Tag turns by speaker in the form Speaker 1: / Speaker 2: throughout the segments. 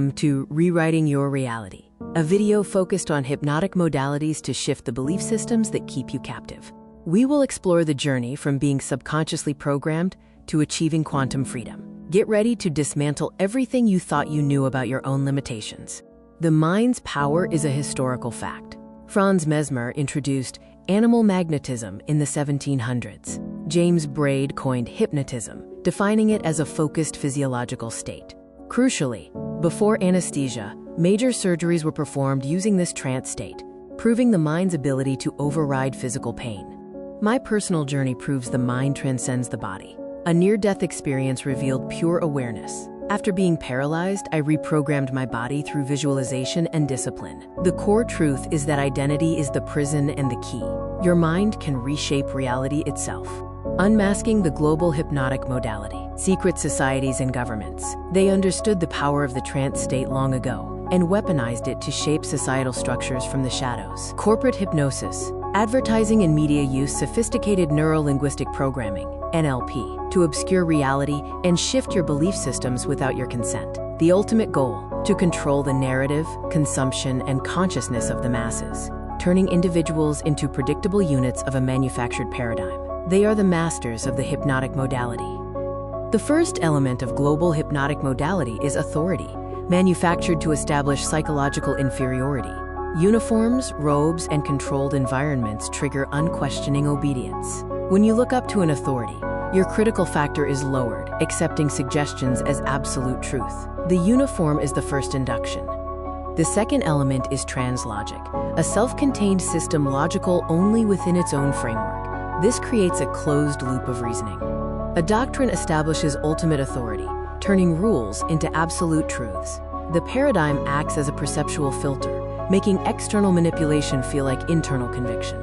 Speaker 1: Welcome to Rewriting Your Reality, a video focused on hypnotic modalities to shift the belief systems that keep you captive. We will explore the journey from being subconsciously programmed to achieving quantum freedom. Get ready to dismantle everything you thought you knew about your own limitations. The mind's power is a historical fact. Franz Mesmer introduced animal magnetism in the 1700s. James Braid coined hypnotism, defining it as a focused physiological state. Crucially, before anesthesia, major surgeries were performed using this trance state, proving the mind's ability to override physical pain. My personal journey proves the mind transcends the body. A near-death experience revealed pure awareness. After being paralyzed, I reprogrammed my body through visualization and discipline. The core truth is that identity is the prison and the key. Your mind can reshape reality itself. Unmasking the global hypnotic modality. Secret societies and governments. They understood the power of the trance state long ago and weaponized it to shape societal structures from the shadows. Corporate hypnosis. Advertising and media use sophisticated neuro-linguistic programming, NLP, to obscure reality and shift your belief systems without your consent. The ultimate goal, to control the narrative, consumption, and consciousness of the masses, turning individuals into predictable units of a manufactured paradigm. They are the masters of the hypnotic modality. The first element of global hypnotic modality is authority, manufactured to establish psychological inferiority. Uniforms, robes, and controlled environments trigger unquestioning obedience. When you look up to an authority, your critical factor is lowered, accepting suggestions as absolute truth. The uniform is the first induction. The second element is translogic, a self-contained system logical only within its own framework. This creates a closed loop of reasoning. A doctrine establishes ultimate authority, turning rules into absolute truths. The paradigm acts as a perceptual filter, making external manipulation feel like internal conviction.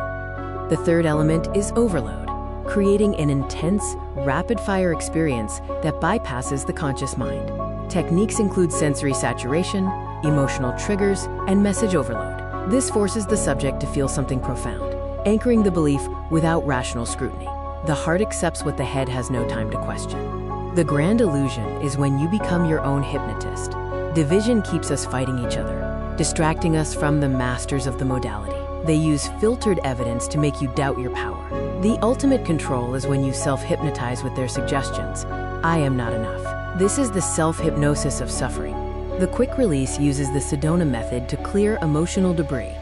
Speaker 1: The third element is overload, creating an intense, rapid-fire experience that bypasses the conscious mind. Techniques include sensory saturation, emotional triggers, and message overload. This forces the subject to feel something profound, anchoring the belief without rational scrutiny. The heart accepts what the head has no time to question. The grand illusion is when you become your own hypnotist. Division keeps us fighting each other, distracting us from the masters of the modality. They use filtered evidence to make you doubt your power. The ultimate control is when you self-hypnotize with their suggestions. I am not enough. This is the self-hypnosis of suffering. The quick release uses the Sedona method to clear emotional debris.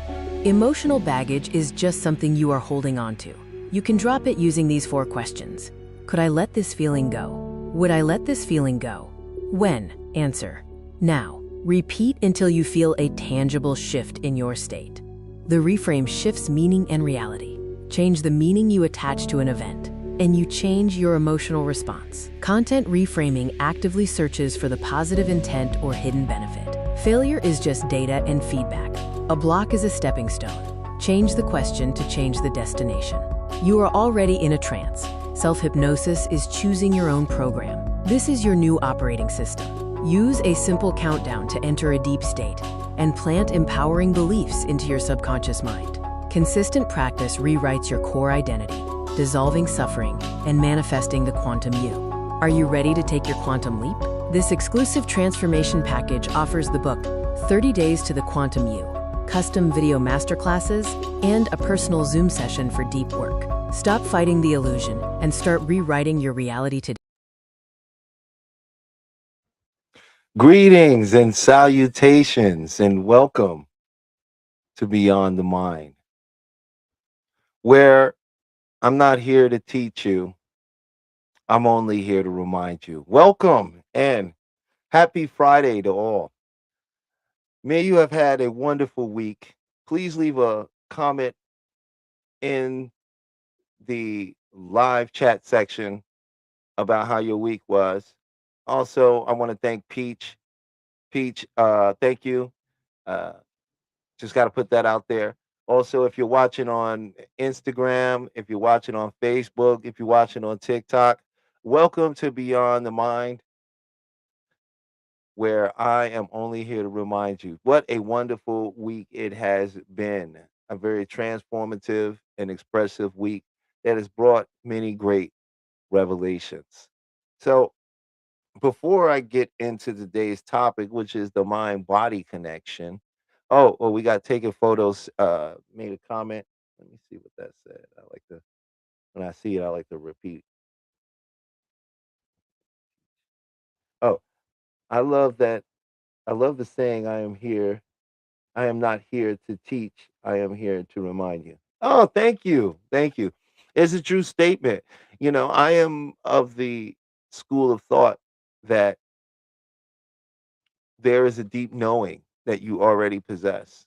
Speaker 1: Emotional baggage is just something you are holding on to. You can drop it using these 4 questions. Could I let this feeling go? Would I let this feeling go? When? Answer. Now. Repeat until you feel a tangible shift in your state. The reframe shifts meaning and reality. Change the meaning you attach to an event, and you change your emotional response. Content reframing actively searches for the positive intent or hidden benefit. Failure is just data and feedback. A block is a stepping stone. Change the question to change the destination. You are already in a trance. Self-hypnosis is choosing your own program. This is your new operating system. Use a simple countdown to enter a deep state and plant empowering beliefs into your subconscious mind. Consistent practice rewrites your core identity, dissolving suffering and manifesting the quantum you. Are you ready to take your quantum leap? This exclusive transformation package offers the book 30 Days to the Quantum You, custom video masterclasses, and a personal Zoom session for deep work. Stop fighting the illusion and start rewriting your reality today.
Speaker 2: Greetings and salutations and welcome to Beyond the Mind, where I'm not here to teach you, I'm only here to remind you. Welcome and happy Friday to all. May you have had a wonderful week. Please leave a comment in the live chat section about how your week was. Also, I want to thank Peach. Peach, thank you. Uh, just got to put that out there. Also, if you're watching on Instagram, if you're watching on Facebook, if you're watching on TikTok, welcome to Beyond the Mind, where I am only here to remind you what a wonderful week it has been. A very transformative and expressive week that has brought many great revelations. So, before I get into today's topic, which is the mind body connection. Oh, we got taking photos. Made a comment. Let me see what that said. I like to when I see it, I like to repeat. Oh, I love that. I love the saying, "I am here. I am not here to teach. I am here to remind you." Oh, thank you, thank you. It's a true statement. I am of the school of thought that there is a deep knowing that you already possess,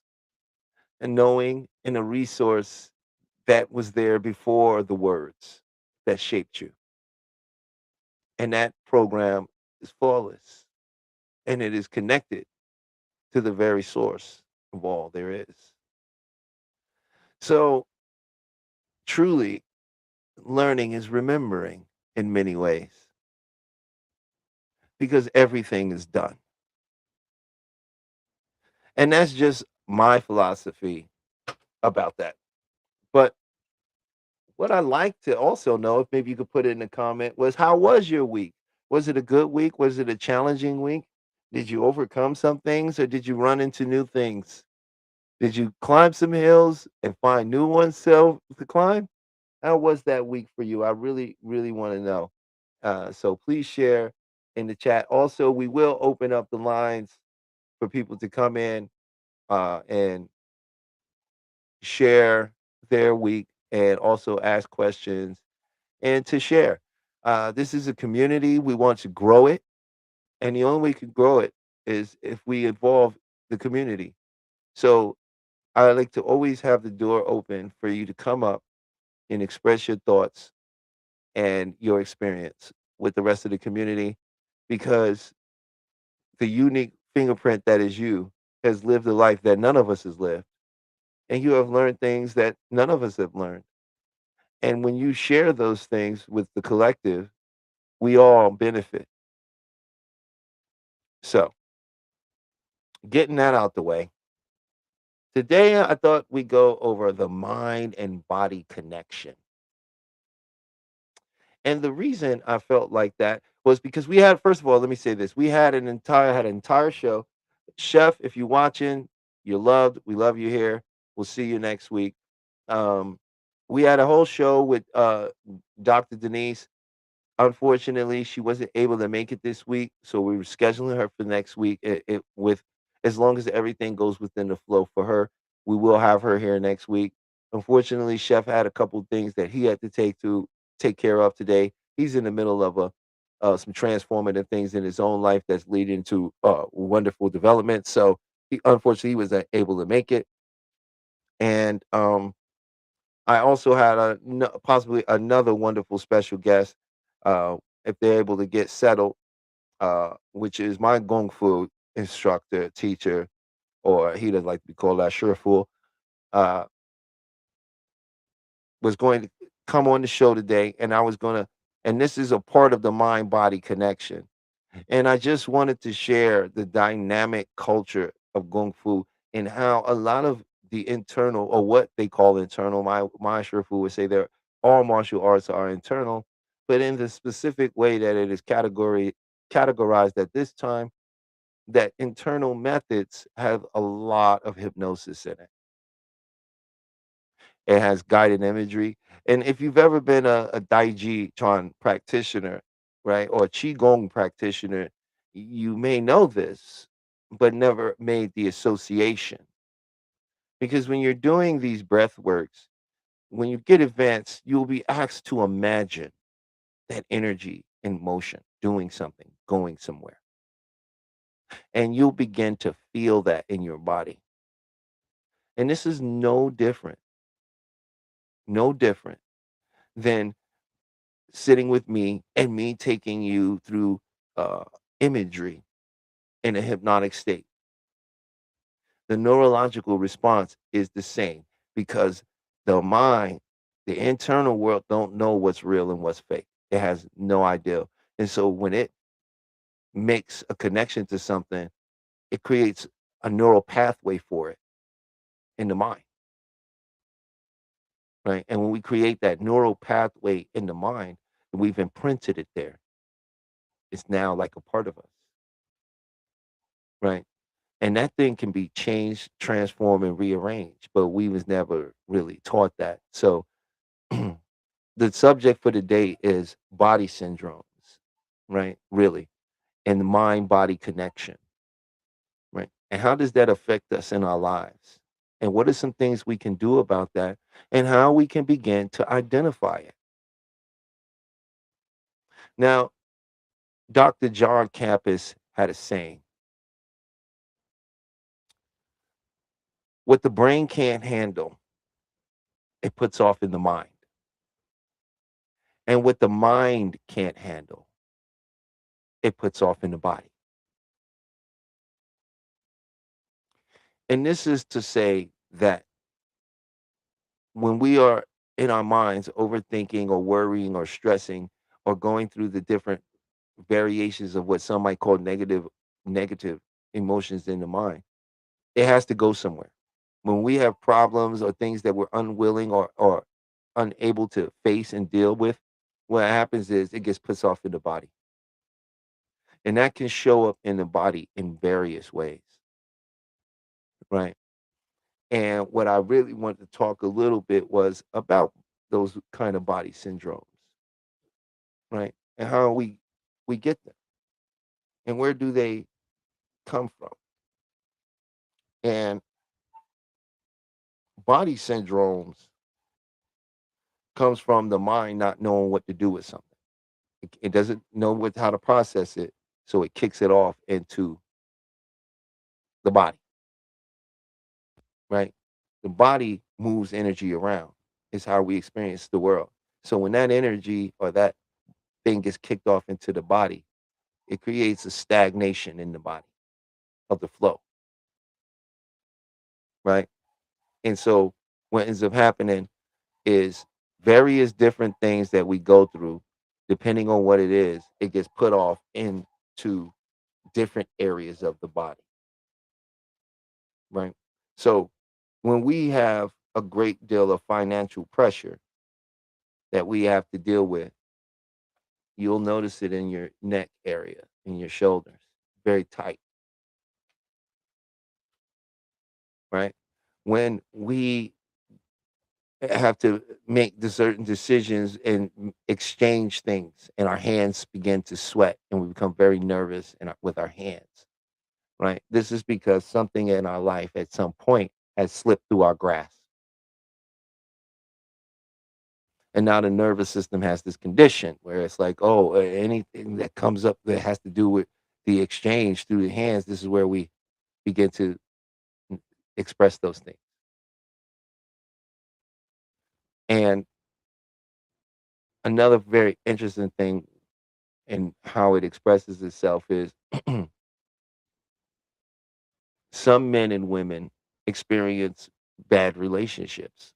Speaker 2: a knowing and a resource that was there before the words that shaped you. And that program is flawless and it is connected to the very source of all there is. So, truly, learning is remembering in many ways because everything is done. And that's just my philosophy about that. But what I like to also know, if maybe you could put it in a comment, was how was your week? Was it a good week? Was it a challenging week? Did you overcome some things or did you run into new things? Did you climb some hills and find new ones self to climb? How was that week for you? I really, really want to know. So please share in the chat. Also, we will open up the lines for people to come in and share their week and also ask questions and to share. This is a community. We want to grow it. And the only way we can grow it is if we involve the community. So I like to always have the door open for you to come up and express your thoughts and your experience with the rest of the community because the unique fingerprint that is you has lived a life that none of us has lived. And you have learned things that none of us have learned. And when you share those things with the collective, we all benefit. So, getting that out the way, today I thought we go over the mind and body connection. And the reason I felt like that was because we had, first of all, let me say this. We had an entire show. Chef, if you're watching, you're loved. We love you here. We'll see you next week. Um, we had a whole show with Dr. Denise. Unfortunately, she wasn't able to make it this week, so we were scheduling her for next week. With as long as everything goes within the flow for her, we will have her here next week. Unfortunately, Chef had a couple things that he had to take care of today. He's in the middle of a some transformative things in his own life that's leading to wonderful development. So unfortunately he was able to make it, and I also had possibly another wonderful special guest, if they're able to get settled, which is my Gong Fu instructor, teacher, or he doesn't like to be called that Shifu, uh, was going to come on the show today, and I was going to, and this is a part of the mind body connection. And I just wanted to share the dynamic culture of Kung Fu and how a lot of the internal, or what they call internal, my Shifu would say that all martial arts are internal, but in the specific way that it is categorized at this time, that internal methods have a lot of hypnosis in it. It has guided imagery. And if you've ever been a Daiji Chuan practitioner, right, or a Qigong practitioner, you may know this, but never made the association. Because when you're doing these breath works, when you get advanced, you'll be asked to imagine that energy in motion, doing something, going somewhere. And you'll begin to feel that in your body. And this is no different than sitting with me and me taking you through uh, imagery in a hypnotic state. The neurological response is the same because the mind, the internal world, don't know what's real and what's fake. It has no idea. And so when it makes a connection to something, it creates a neural pathway for it in the mind. Right. And when we create that neural pathway in the mind, we've imprinted it there. It's now like a part of us, right? And that thing can be changed, transformed, and rearranged, but we was never really taught that. So the subject for today is body syndromes, right? Really, and the mind body connection, right? And how does that affect us in our lives? And what are some things we can do about that? And how we can begin to identify it? Now, Dr. John Campus had a saying: what the brain can't handle, it puts off in the mind. And what the mind can't handle, it puts off in the body. And this is to say that when we are in our minds overthinking or worrying or stressing or going through the different variations of what some might call negative emotions in the mind, it has to go somewhere. When we have problems or things that we're unwilling or unable to face and deal with, what happens is it gets put off in the body. And that can show up in the body in various ways, right? And what I really wanted to talk a little bit was about those kind of body syndromes, right? And how we get them and where do they come from? And body syndromes comes from the mind not knowing what to do with something. It doesn't know how to process it, so it kicks it off into the body, right? The body moves energy around. Is how we experience the world. So when that energy or that thing gets kicked off into the body, it creates a stagnation in the body of the flow, right? And so what ends up happening is various different things that we go through, depending on what it is, it gets put off into different areas of the body, right? So when we have a great deal of financial pressure that we have to deal with, you'll notice it in your neck area, in your shoulders, very tight, right? When we have to make the certain decisions and exchange things, and our hands begin to sweat, and we become very nervous with our hands, right? This is because something in our life at some point has slipped through our grasp. And now the nervous system has this condition where it's like, oh, anything that comes up that has to do with the exchange through the hands, this is where we begin to express those things. And another very interesting thing in how it expresses itself is some men and women experience bad relationships.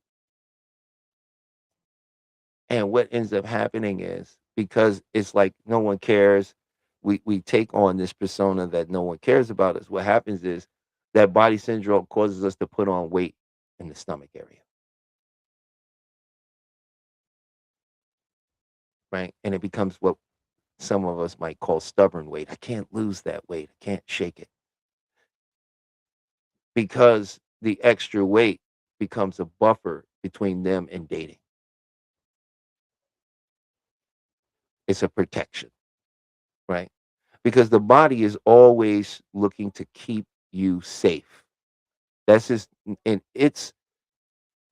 Speaker 2: And what ends up happening is because it's like no one cares, we take on this persona that no one cares about us. What happens is that body syndrome causes us to put on weight in the stomach area, right? And it becomes what some of us might call stubborn weight. I can't lose that weight. I can't shake it because the extra weight becomes a buffer between them and dating. It's a protection, right? Because the body is always looking to keep you safe. That's just in its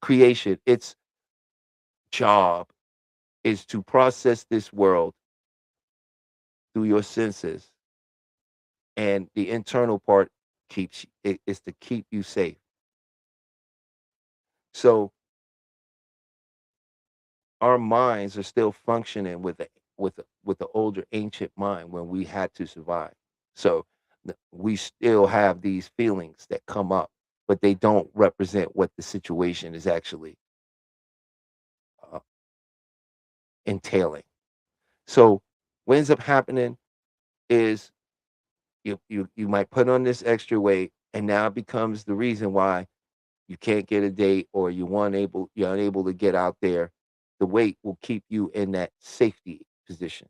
Speaker 2: creation, its job is to process this world through your senses, and the internal part keeps it is to keep you safe. So our minds are still functioning with the older ancient mind when we had to survive. So we still have these feelings that come up, but they don't represent what the situation is actually uh, entailing. So what ends up happening is you might put on this extra weight, and now it becomes the reason why you can't get a date or you're unable to get out there. The weight will keep you in that safety position,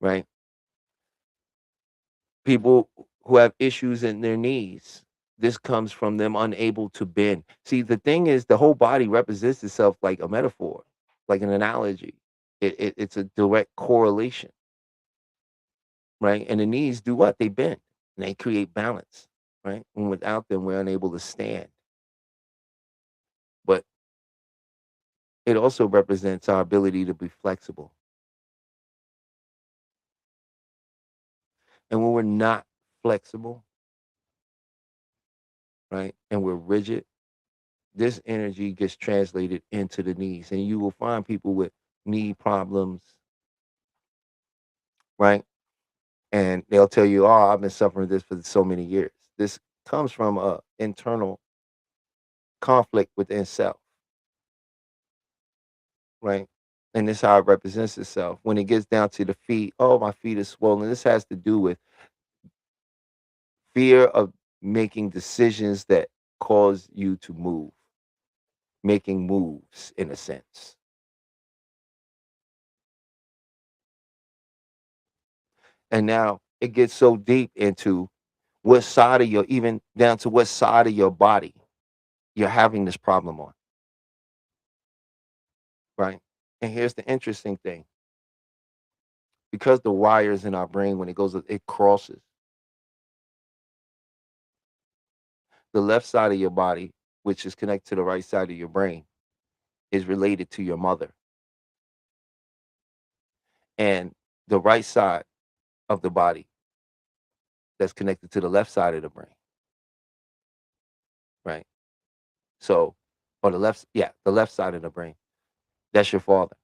Speaker 2: right? People who have issues in their knees, this comes from them unable to bend. See, the thing is, the whole body represents itself like a metaphor, like an analogy. It's a direct correlation, right? And the knees do what? They bend and they create balance, right? And without them, we're unable to stand. But it also represents our ability to be flexible. And when we're not flexible, right, and we're rigid, this energy gets translated into the knees. And you will find people with knee problems, right? And they'll tell you, "Oh, I've been suffering this for so many years." This comes from a internal conflict within self, right? And this is how it represents itself. When it gets down to the feet, "Oh, my feet are swollen." This has to do with fear of making decisions that cause you to move, making moves in a sense. And now it gets so deep into what side of your, even down to what side of your body you're having this problem on, right? And here's the interesting thing, because the wires in our brain, when it goes, it crosses the left side of your body, which is connected to the right side of your brain, is related to your mother, and the right side of the body that's connected to the left side of the brain, right? So, or the left, yeah, the left side of the brain, that's your father.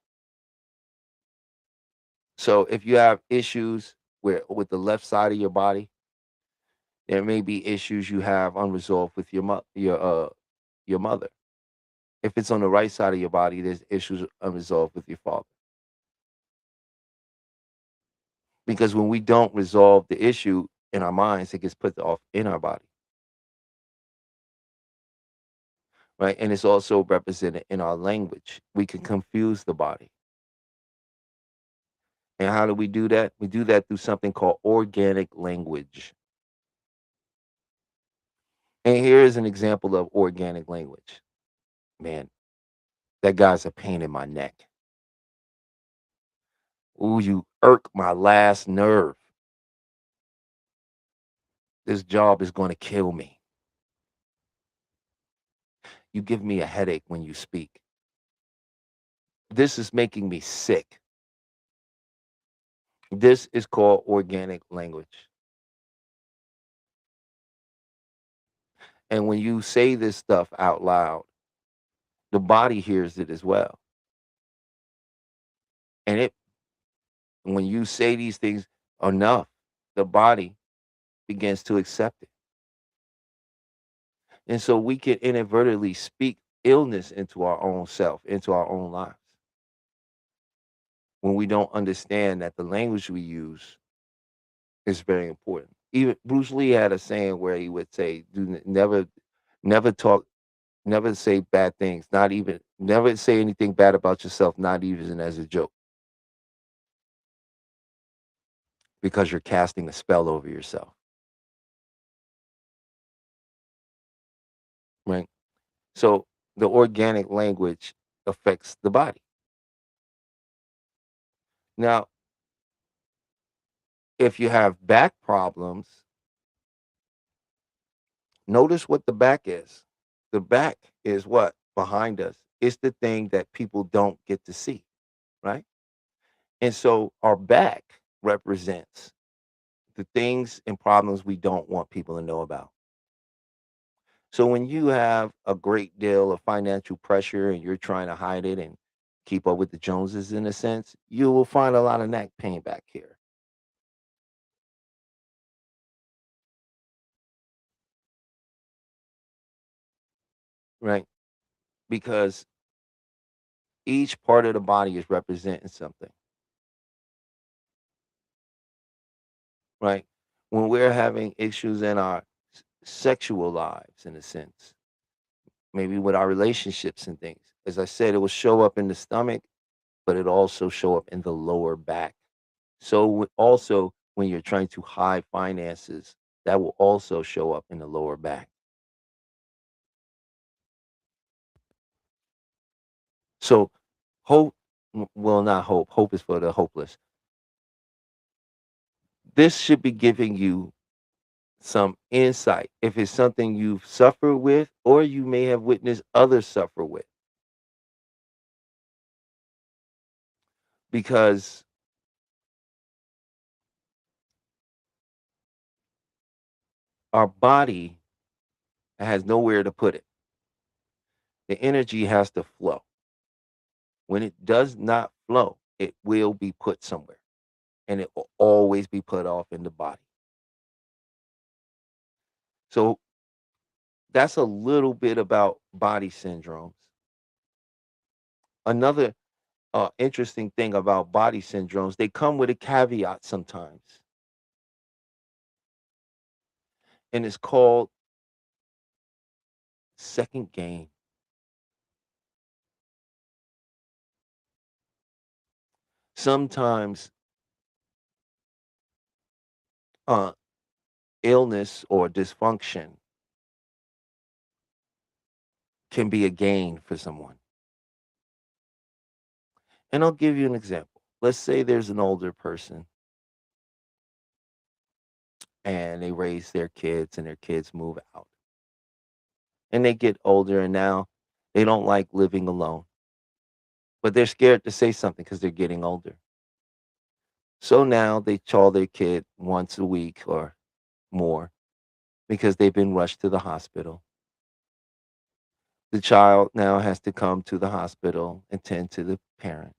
Speaker 2: So if you have issues where with the left side of your body, there may be issues you have unresolved with your mother. If it's on the right side of your body, there's issues unresolved with your father. Because when we don't resolve the issue in our minds, it gets put off in our body, right? And it's also represented in our language. We can confuse the body. And how do we do that? We do that through something called organic language. And here is an example of organic language. Man, that guy's a pain in my neck. Ooh, you irk my last nerve. This job is going to kill me. You give me a headache when you speak. This is making me sick. This is called organic language. And when you say this stuff out loud, the body hears it as well. And when you say these things enough, the body begins to accept it. And so we can inadvertently speak illness into our own self, into our own lives, when we don't understand that the language we use is very important. Even Bruce Lee had a saying where he would say, never talk, never say bad things, not even, never say anything bad about yourself, not even as a joke, because you're casting a spell over yourself, right? So the organic language affects the body. Now, if you have back problems, notice what the back is. The back is what? Behind us. It's the thing that people don't get to see, right? And so our back represents the things and problems we don't want people to know about. So when you have a great deal of financial pressure and you're trying to hide it and keep up with the Joneses in a sense, you will find a lot of neck pain back here, right? Because each part of the body is representing something, right? When we're having issues in our sexual lives, in a sense, maybe with our relationships and things, as I said, it will show up in the stomach, but it also show up in the lower back. So also when you're trying to hide finances, that will also show up in the lower back. So hope, well, not hope. Hope is for the hopeless. This should be giving you some insight if it's something you've suffered with or you may have witnessed others suffer with, because our body has nowhere to put it. The energy has to flow. When it does not flow, it will be put somewhere, and it will always be put off in the body. So that's a little bit about body syndromes. Another interesting thing about body syndromes, they come with a caveat sometimes, and it's called second gain. Sometimes uh, illness or dysfunction can be a gain for someone. And I'll give you an example. Let's say there's an older person and they raise their kids and their kids move out and they get older and now they don't like living alone, but they're scared to say something because they're getting older. So now they call their kid once a week or more because they've been rushed to the hospital. The child now has to come to the hospital and tend to the parent.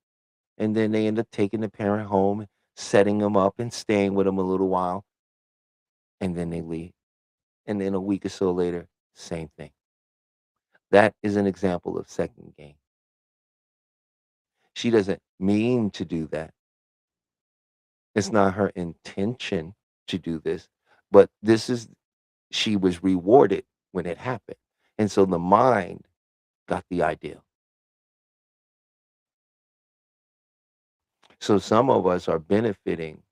Speaker 2: And then they end up taking the parent home, setting them up and staying with them a little while, and then they leave. And then a week or so later, same thing. That is an example of second gain. She doesn't mean to do that. It's not her intention to do this, but this is, she was rewarded when it happened. And so the mind got the idea. So some of us are benefiting,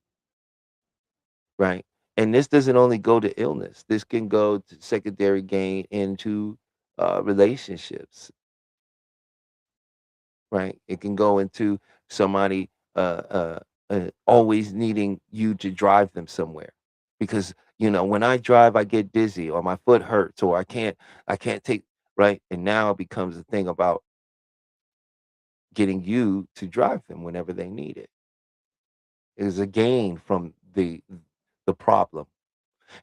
Speaker 2: right? And this doesn't only go to illness. This can go to secondary gain into relationships, right? It can go into somebody always needing you to drive them somewhere, because when I drive, I get dizzy or my foot hurts or I can't take, right. And now it becomes a thing about getting you to drive them whenever they need it. It is a gain from the problem.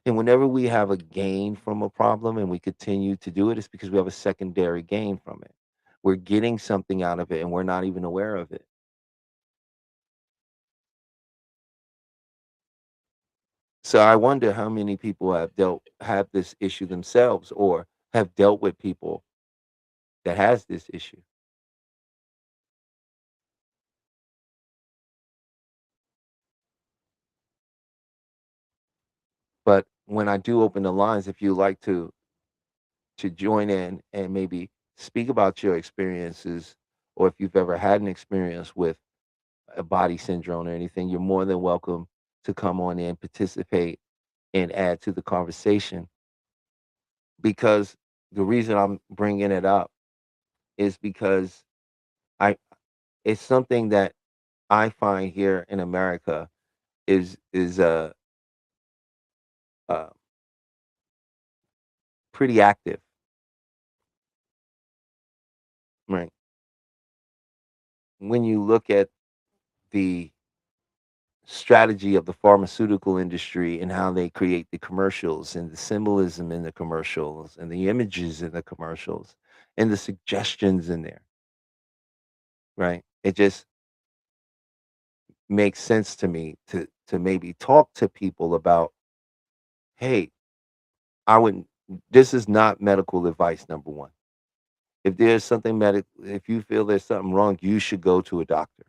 Speaker 2: And whenever we have a gain from a problem and we continue to do it, it's because we have a secondary gain from it. We're getting something out of it and we're not even aware of it. So I wonder how many people have this issue themselves or have dealt with people that has this issue. But when I do open the lines, if you like to join in and maybe speak about your experiences, or if you've ever had an experience with a body syndrome or anything, you're more than welcome to come on in, participate, and add to the conversation. Because the reason I'm bringing it up is because I it's something that I find here in America is pretty active, right? When you look at the strategy of the pharmaceutical industry and how they create the commercials and the symbolism in the commercials and the images in the commercials and the suggestions in there, right? It just makes sense to me to maybe talk to people about, hey, I wouldn't, this is not medical advice, number one. If there's something if you feel there's something wrong, you should go to a doctor,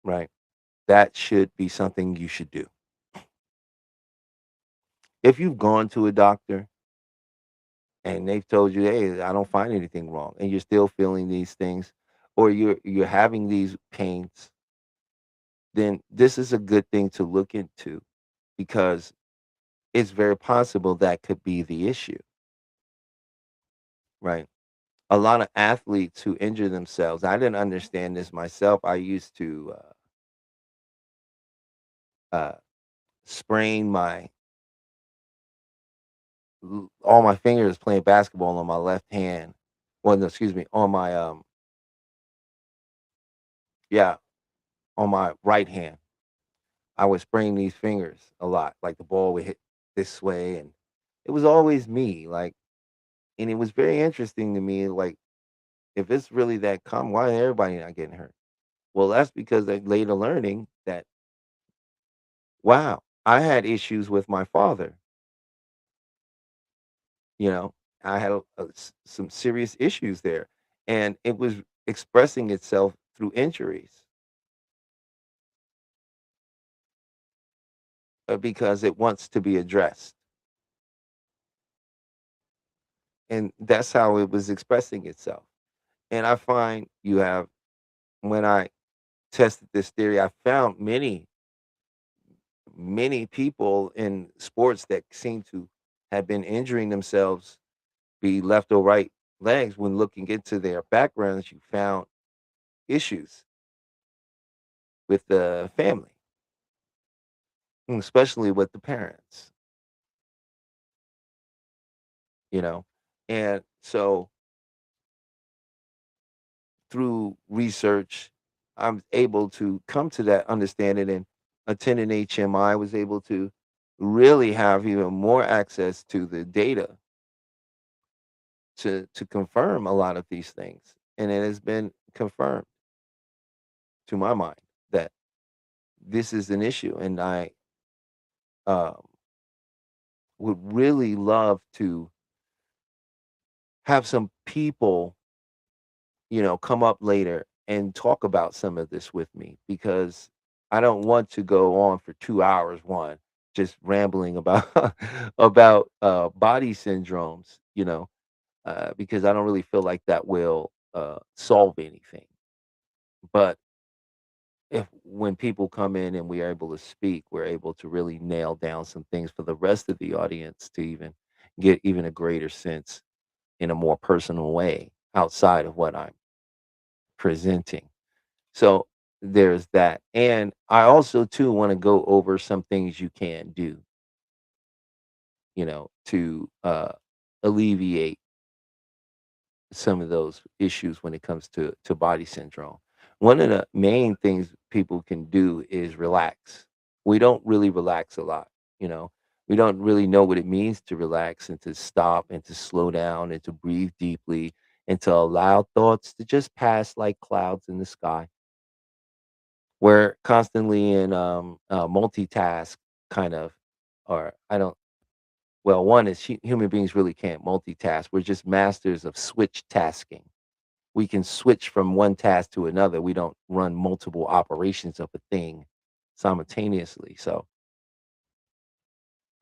Speaker 2: right? That should be something you should do. If you've gone to a doctor and they've told you, "Hey, I don't find anything wrong," and you're still feeling these things, or you're having these pains, then this is a good thing to look into because it's very possible that could be the issue, right? A lot of athletes who injure themselves, I didn't understand this myself. I used to uh, sprain all my fingers playing basketball on my left hand. Well, no, excuse me, on my yeah, on my right hand. I would sprain these fingers a lot, like the ball would hit this way, and it was always me. Like, and it was very interesting to me. Like, if it's really that common, why is everybody not getting hurt? Well, that's because they later learning that wow, I had issues with my father. You know, I had some serious issues there, and it was expressing itself through injuries because it wants to be addressed, and that's how it was expressing itself. And I find you have when I tested this theory, I found many people in sports that seem to have been injuring themselves, be left or right legs. When looking into their backgrounds, you found issues with the family, especially with the parents, you know. And so through research, I'm able to come to that understanding and attending HMI was able to really have even more access to the data to confirm a lot of these things. And it has been confirmed to my mind that this is an issue. And I um, would really love to have some people, come up later and talk about some of this with me because I don't want to go on for 2 hours, one, just rambling about about body syndromes, because I don't really feel like that will solve anything. But if when people come in and we are able to speak, we're able to really nail down some things for the rest of the audience to even get even a greater sense in a more personal way outside of what I'm presenting. So there's that. And I also too want to go over some things you can do, to alleviate some of those issues when it comes to body syndrome. One of the main things people can do is relax. We don't really relax a lot, you know. We don't really know what it means to relax and to stop and to slow down and to breathe deeply and to allow thoughts to just pass like clouds in the sky. We're constantly in multitask kind of, or I don't. Well, one is human beings really can't multitask. We're just masters of switch tasking. We can switch from one task to another. We don't run multiple operations of a thing simultaneously. So,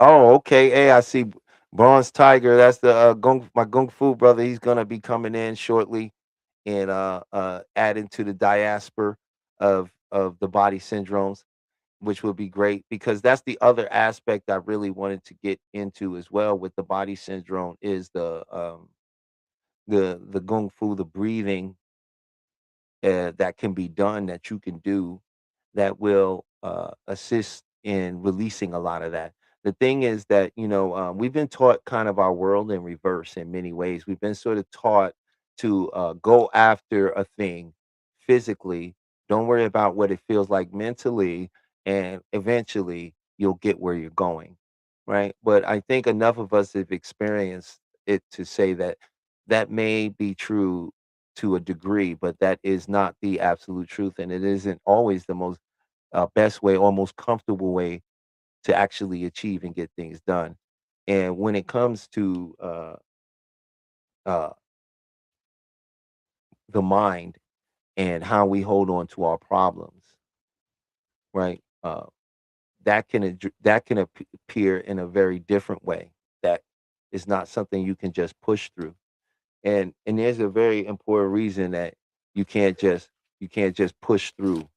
Speaker 2: oh, okay. Hey, I see Bronze Tiger. That's the my Gung Fu brother. He's gonna be coming in shortly and adding to the diaspora of the body syndromes, which would be great because that's the other aspect I really wanted to get into as well with the body syndrome is the Gung Fu, the breathing that can be done that you can do that will assist in releasing a lot of that. The thing is that, we've been taught kind of our world in reverse in many ways. We've been sort of taught to go after a thing physically, don't worry about what it feels like mentally, and eventually you'll get where you're going. Right. But I think enough of us have experienced it to say that that may be true to a degree, but that is not the absolute truth, and it isn't always the most best way or most comfortable way to actually achieve and get things done. And when it comes to uh, the mind and how we hold on to our problems, right? That can appear in a very different way. That is not something you can just push through. And there's a very important reason that you can't just you can't just push through.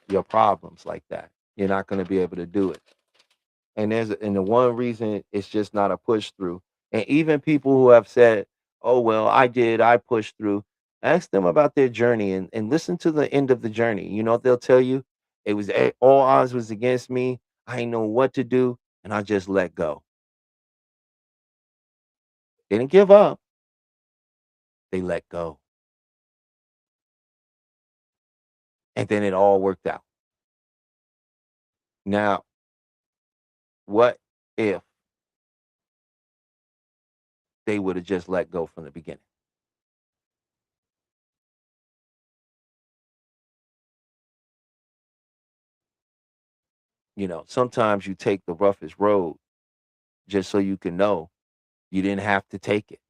Speaker 2: your problems like that. You're not going to be able to do it. And the one reason it's just not a push through. And even people who have said, "Oh well, I pushed through." Ask them about their journey and listen to the end of the journey. You know what they'll tell you? It was all odds was against me. I didn't know what to do, and I just let go. They didn't give up. They let go, and then it all worked out. Now, what if they would have just let go from the beginning? Sometimes you take the roughest road just so you can know you didn't have to take it.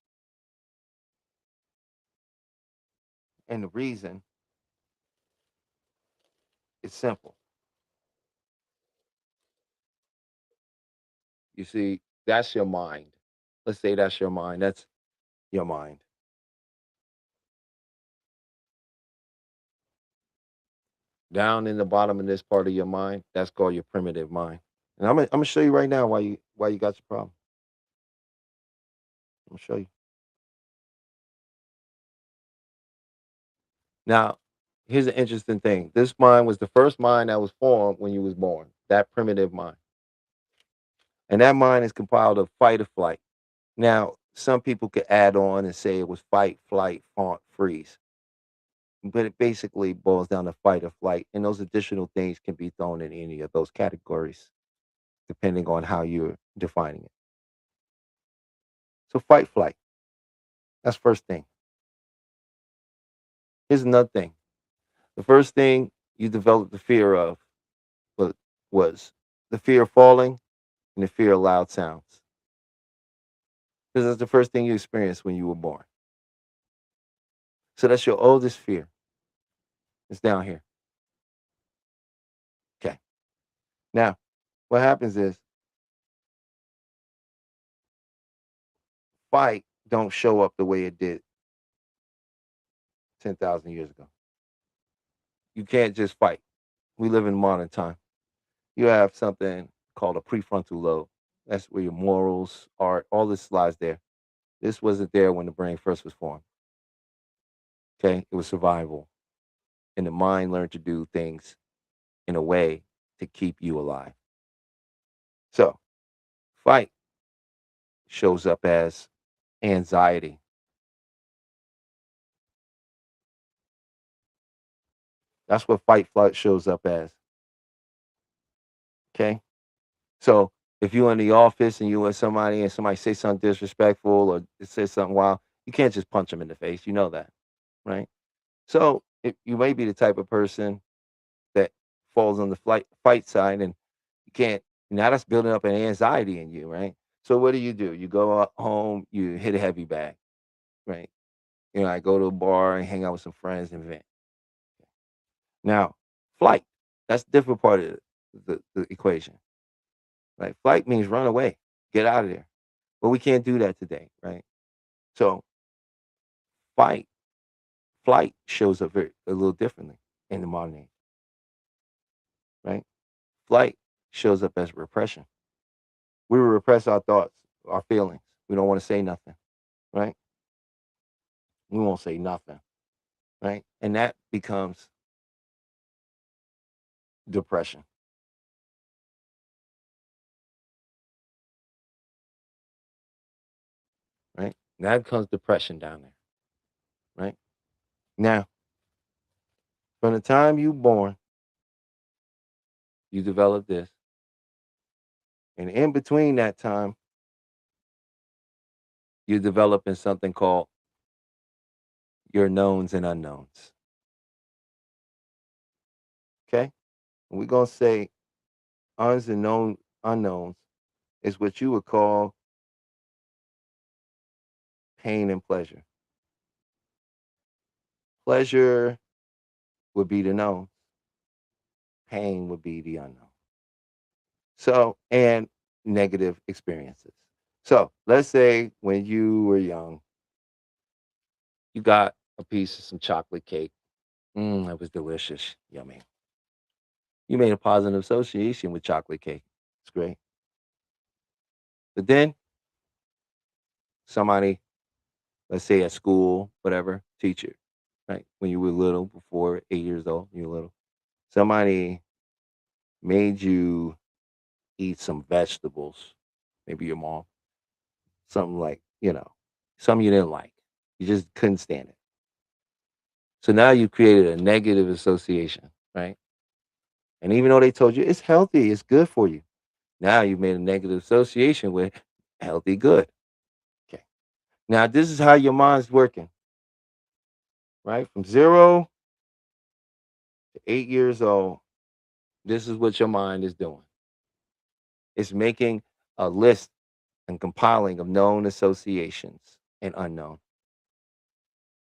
Speaker 2: And the reason is simple. You see, that's your mind. Let's say that's your mind. That's your mind. Down in the bottom of this part of your mind, that's called your primitive mind. And I'm gonna show you right now why you got your problem. I'm gonna show you. Now, here's an interesting thing. This mind was the first mind that was formed when you was born. That primitive mind. And that mind is compiled of fight or flight. Now, some people could add on and say it was fight, flight, fawn, freeze. But it basically boils down to fight or flight. And those additional things can be thrown in any of those categories, depending on how you're defining it. So fight, flight. That's first thing. Here's another thing. The first thing you developed the fear of wa- was the fear of falling and the fear of loud sounds. Because that's the first thing you experienced when you were born. So that's your oldest fear. It's down here. Okay. Now, what happens is fight don't show up the way it did 10,000 years ago. You can't just fight. We live in modern time. You have something called a prefrontal lobe. That's where your morals, art, all this lies there. This wasn't there when the brain first was formed. Okay. It was survival. And the mind learned to do things in a way to keep you alive. So, fight shows up as anxiety. That's what fight flight shows up as. Okay. So if you're in the office and you with somebody and somebody say something disrespectful or say something wild, you can't just punch them in the face. You know that, right? So if you may be the type of person that falls on the fight side, and you can't. Now that's building up an anxiety in you, right? So what do? You go out home, you hit a heavy bag, right? I go to a bar and hang out with some friends and vent. Now, flight, that's a different part of the equation. Right? Flight means run away, get out of there. But we can't do that today, right? So fight, flight shows up a little differently in the modern age, right? Flight shows up as repression. We repress our thoughts, our feelings. We don't want to say nothing, right? We won't say nothing, right? And that becomes depression, right? That becomes depression down there, right? Now, from the time you born, you develop this. And in between that time, you're developing something called your knowns and unknowns. Okay? And we're gonna say uns and known unknowns is what you would call pain and pleasure. Pleasure would be the known, pain would be the unknown. So, and negative experiences. So, let's say when you were young, you got a piece of some chocolate cake. That was delicious. Yummy. You made a positive association with chocolate cake. It's great. But then somebody, let's say at school, whatever, teacher, right? When you were little, before 8 years old, you were little, somebody made you eat some vegetables, maybe your mom, something like, something you didn't like. You just couldn't stand it. So now you created a negative association, right? And even though they told you it's healthy, it's good for you, now you've made a negative association with healthy, good. Okay. Now this is how your mind's working, right? From 0 to 8 years old, this is what your mind is doing. It's making a list and compiling of known associations and unknown.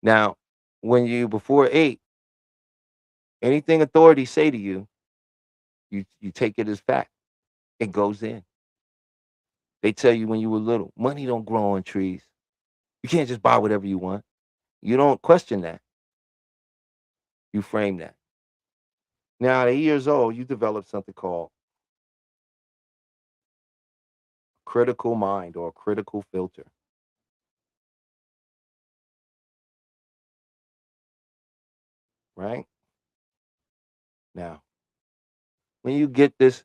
Speaker 2: Now, when you before 8, anything authorities say to you, you take it as fact. It goes in. They tell you when you were little, money don't grow on trees. You can't just buy whatever you want. You don't question that. You frame that. Now, at 8 years old, you develop something called critical mind or critical filter, right? Now, when you get this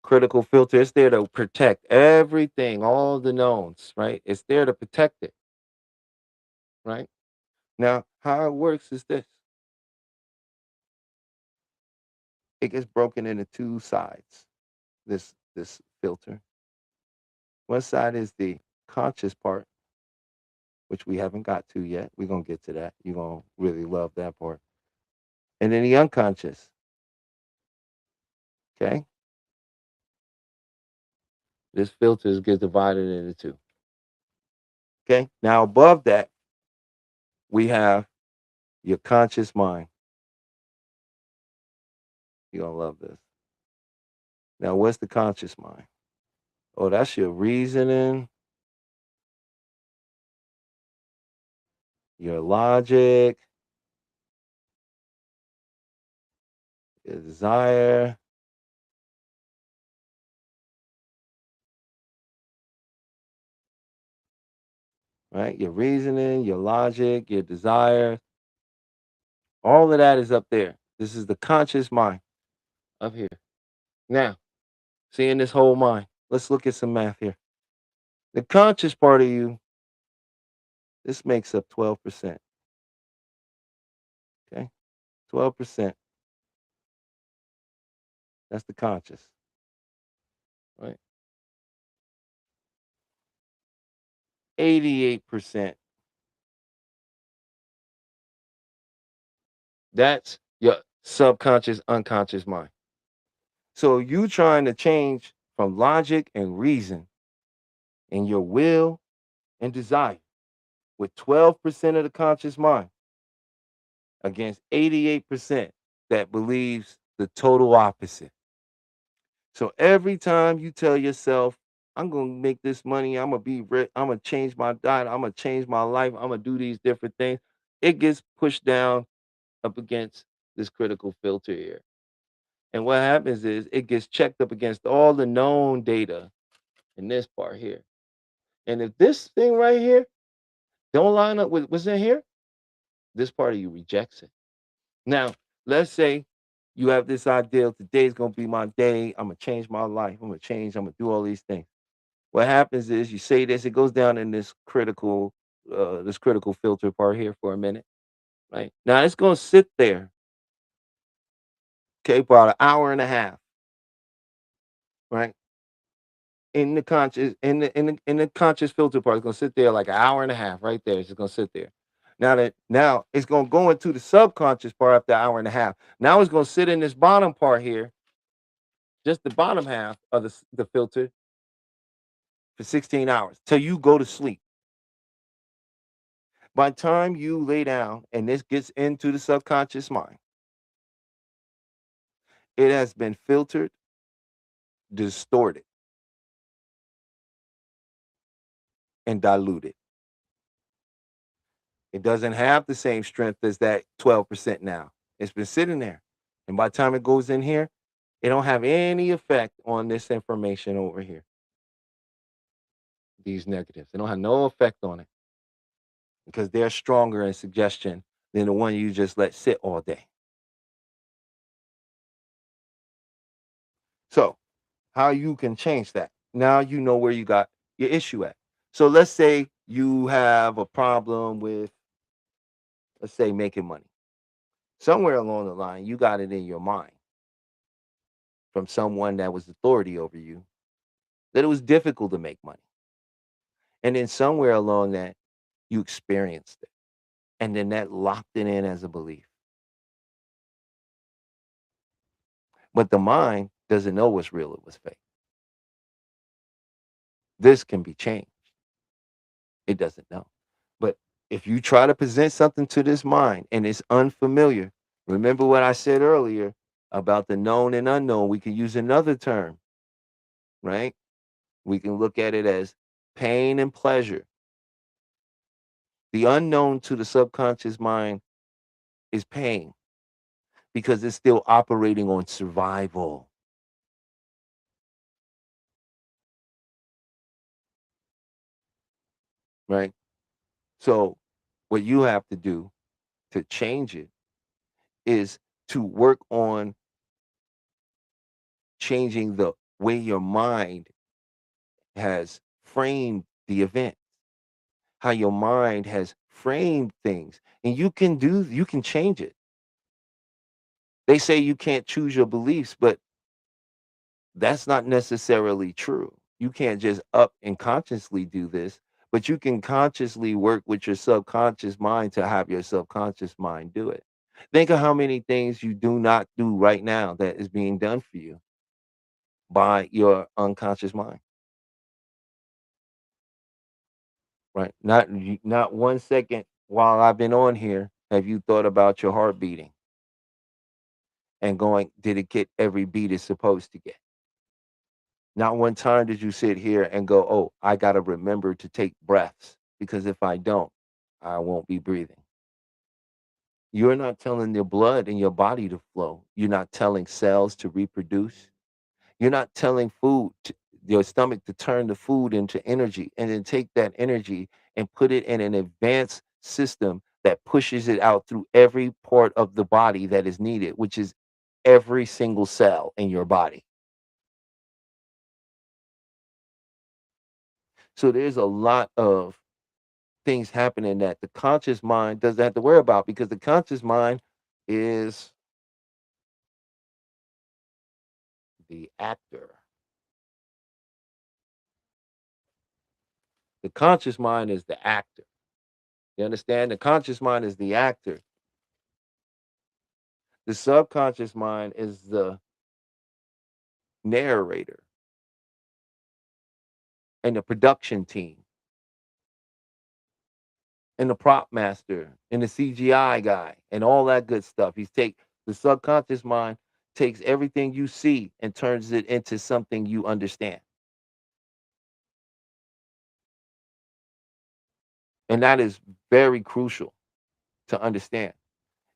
Speaker 2: critical filter, it's there to protect everything, all the knowns, right? It's there to protect it, right? Now, how it works is this: it gets broken into two sides. This filter. One side is the conscious part, which we haven't got to yet. We're gonna get to that. You're gonna really love that part. And then the unconscious. Okay. This filter gets divided into two. Okay. Now above that, we have your conscious mind. You're gonna love this. Now, what's the conscious mind? Oh, that's your reasoning, your logic, your desire, right? Your reasoning, your logic, your desire, all of that is up there. This is the conscious mind up here. Now, seeing this whole mind, let's look at some math here. The conscious part of you, this makes up 12%. Okay. 12%. That's the conscious, right? 88%. That's your subconscious, unconscious mind. So you trying to change from logic and reason and your will and desire with 12% of the conscious mind against 88% that believes the total opposite. So every time you tell yourself, I'm gonna make this money, I'm gonna be rich, I'm gonna change my diet, I'm gonna change my life, I'm gonna do these different things, it gets pushed down up against this critical filter here. And what happens is it gets checked up against all the known data in this part here. And if this thing right here don't line up with what's in here, this part of you rejects it. Now, let's say you have this ideal, today's gonna be my day, I'm gonna change my life, I'm gonna change, I'm gonna do all these things. What happens is you say this, it goes down in this critical filter part here for a minute, right? Now it's gonna sit there, okay, about an hour and a half, right? In the conscious filter part, it's gonna sit there like an hour and a half right there. It's just gonna sit there. Now it's gonna go into the subconscious part after an hour and a half. Now it's gonna sit in this bottom part here, just the bottom half of the filter for 16 hours till you go to sleep. By the time you lay down and this gets into the subconscious mind, it has been filtered, distorted, and diluted. It doesn't have the same strength as that 12% now. It's been sitting there. And by the time it goes in here, It don't have any effect on this information over here. These negatives. They don't have no effect on it because they're stronger in suggestion than the one you just let sit all day. So, how you can change that? Now you know where you got your issue at. So let's say you have a problem with, let's say, making money. Somewhere along the line, you got it in your mind from someone that was authority over you that it was difficult to make money. And then somewhere along that, you experienced it. And then that locked it in as a belief. But the mind doesn't know what's real or what's fake. This can be changed. It doesn't know. But if you try to present something to this mind and it's unfamiliar, remember what I said earlier about the known and unknown. We can use another term, right? We can look at it as pain and pleasure. The unknown to the subconscious mind is pain because it's still operating on survival, right? So, what you have to do to change it is to work on changing the way your mind has framed the event, how your mind has framed things. And you can change it. They say you can't choose your beliefs, but that's not necessarily true. You can't just up and consciously do this, but you can consciously work with your subconscious mind to have your subconscious mind do it. Think of how many things you do not do right now that is being done for you by your unconscious mind, right? Not 1 second while I've been on here have you thought about your heart beating and going, did it get every beat it's supposed to get? Not one time did you sit here and go, oh, I got to remember to take breaths because if I don't, I won't be breathing. You're not telling your blood in your body to flow. You're not telling cells to reproduce. You're not telling your stomach to turn the food into energy and then take that energy and put it in an advanced system that pushes it out through every part of the body that is needed, which is every single cell in your body. So there's a lot of things happening that the conscious mind doesn't have to worry about because the conscious mind is the actor. The conscious mind is the actor. You understand? The conscious mind is the actor. The subconscious mind is the narrator and the production team and the prop master and the CGI guy and all that good stuff. The subconscious mind takes everything you see and turns it into something you understand. And that is very crucial to understand.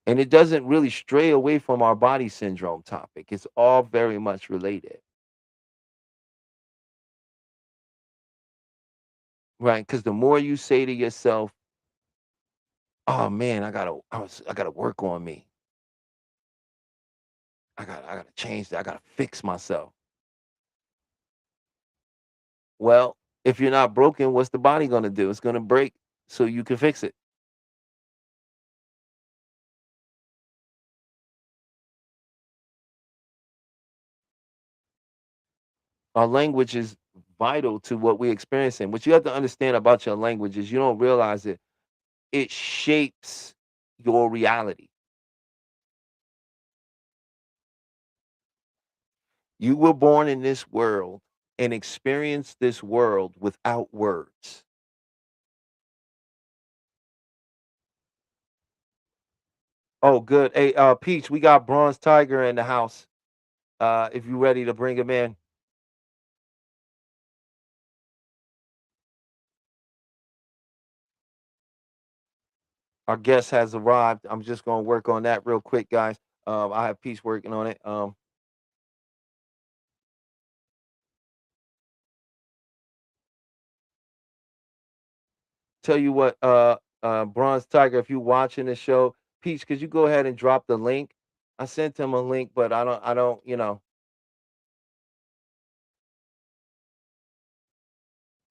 Speaker 2: And it doesn't really stray away from our body syndrome topic. It's all very much related, right? Because the more you say to yourself, "Oh man, I gotta work on me. I gotta change that. I gotta fix myself." Well, if you're not broken, what's the body gonna do? It's gonna break so you can fix it. Our language is vital to what we're experiencing. What you have to understand about your language is you don't realize it shapes your reality. You were born in this world and experienced this world without words. Oh, good. Hey, Peach, we got Bronze Tiger in the house. If you ready to bring him in, our guest has arrived. I'm just gonna work on that real quick, guys. I have Peach working on it. tell you what, Bronze Tiger, if you watching the show, Peach, could you go ahead and drop the link? I sent him a link, but I don't,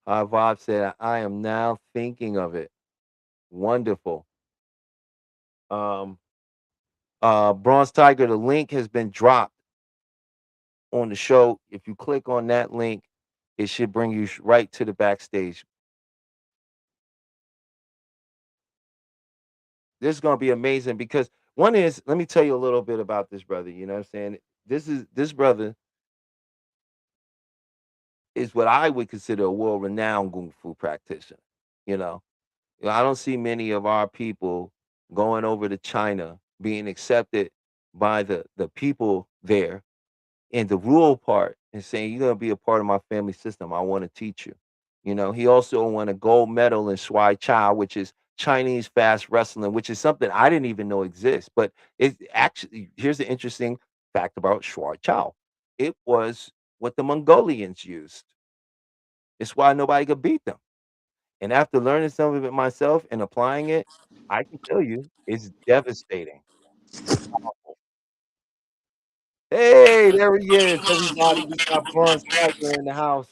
Speaker 2: Vibe said, I am now thinking of it. Wonderful. Um, Bronze Tiger, the link has been dropped on the show. If you click on that link, it should bring you right to the backstage. This is gonna be amazing because one is, let me tell you a little bit about this brother. You know what I'm saying? This brother is what I would consider a world-renowned kung fu practitioner. You know, I don't see many of our people going over to China being accepted by the people there in the rural part and saying, "You're gonna be a part of my family system. I want to teach you." You know, he also won a gold medal in Swai Chow, which is Chinese fast wrestling, which is something I didn't even know exists. But it actually, here's the interesting fact about Swai Chow. It was what the Mongolians used. It's why nobody could beat them. And after learning some of it myself and applying it, I can tell you it's devastating. It's powerful. Hey, there he is, everybody. We got Bronze Tiger in the house.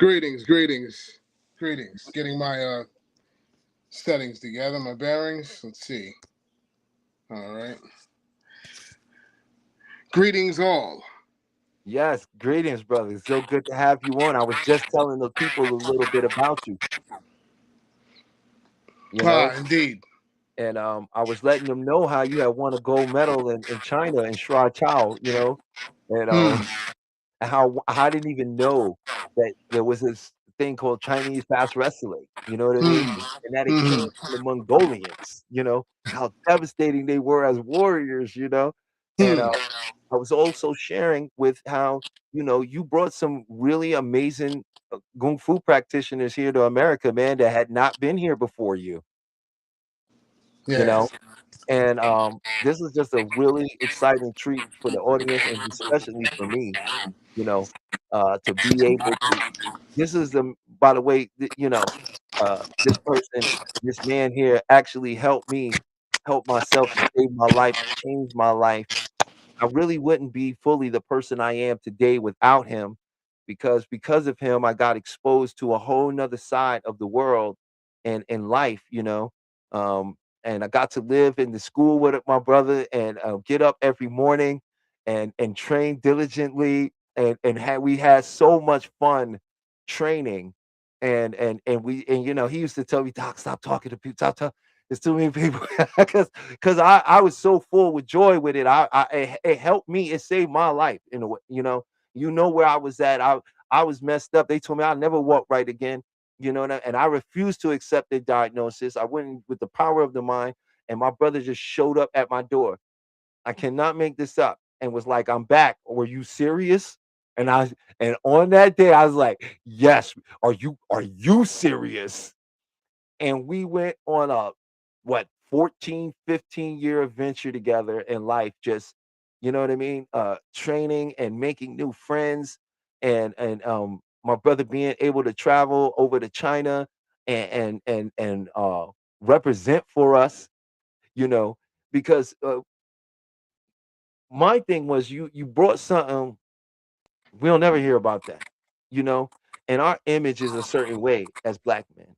Speaker 3: Greetings, greetings, greetings. Getting my settings together, my bearings. Let's see. All right. Greetings, all.
Speaker 2: Yes, greetings, brother. It's so good to have you on. I was just telling the people a little bit about you, you know,
Speaker 3: Indeed.
Speaker 2: and I was letting them know how you had won a gold medal in China in Shuai Chao, and
Speaker 3: Hmm.
Speaker 2: how I didn't even know that there was this thing called Chinese fast wrestling, you know what I mean?
Speaker 3: Hmm.
Speaker 2: And that it came
Speaker 3: Hmm.
Speaker 2: from the Mongolians, how devastating they were as warriors, and
Speaker 3: Hmm.
Speaker 2: I was also sharing with how, you brought some really amazing kung fu practitioners here to America, man, that had not been here before you, you
Speaker 3: Yeah.
Speaker 2: know? And this is just a really exciting treat for the audience and especially for me, you know, to be able to. This is the, by the way, this person, this man here actually helped me help myself to save my life, to change my life. I really wouldn't be fully the person I am today without him because of him, I got exposed to a whole nother side of the world and life, Um, and I got to live in the school with my brother and get up every morning and train diligently and we had so much fun training and he used to tell me, Doc, stop talking to people, stop. There's too many people because I was so full with joy with it. It helped me. It saved my life in a way. Where I was at. I was messed up. They told me I'll never walk right again. And I refused to accept the diagnosis. I went with the power of the mind, and my brother just showed up at my door. I cannot make this up, and was like, "I'm back. Were you serious?" And on that day, I was like, "Yes. Are you serious?" And we went on a what 14, 15 year adventure together in life, just you know what I mean, training and making new friends, and my brother being able to travel over to China and represent for us, you know because my thing was, you brought something we'll never hear about that, you know and our image is a certain way as black men,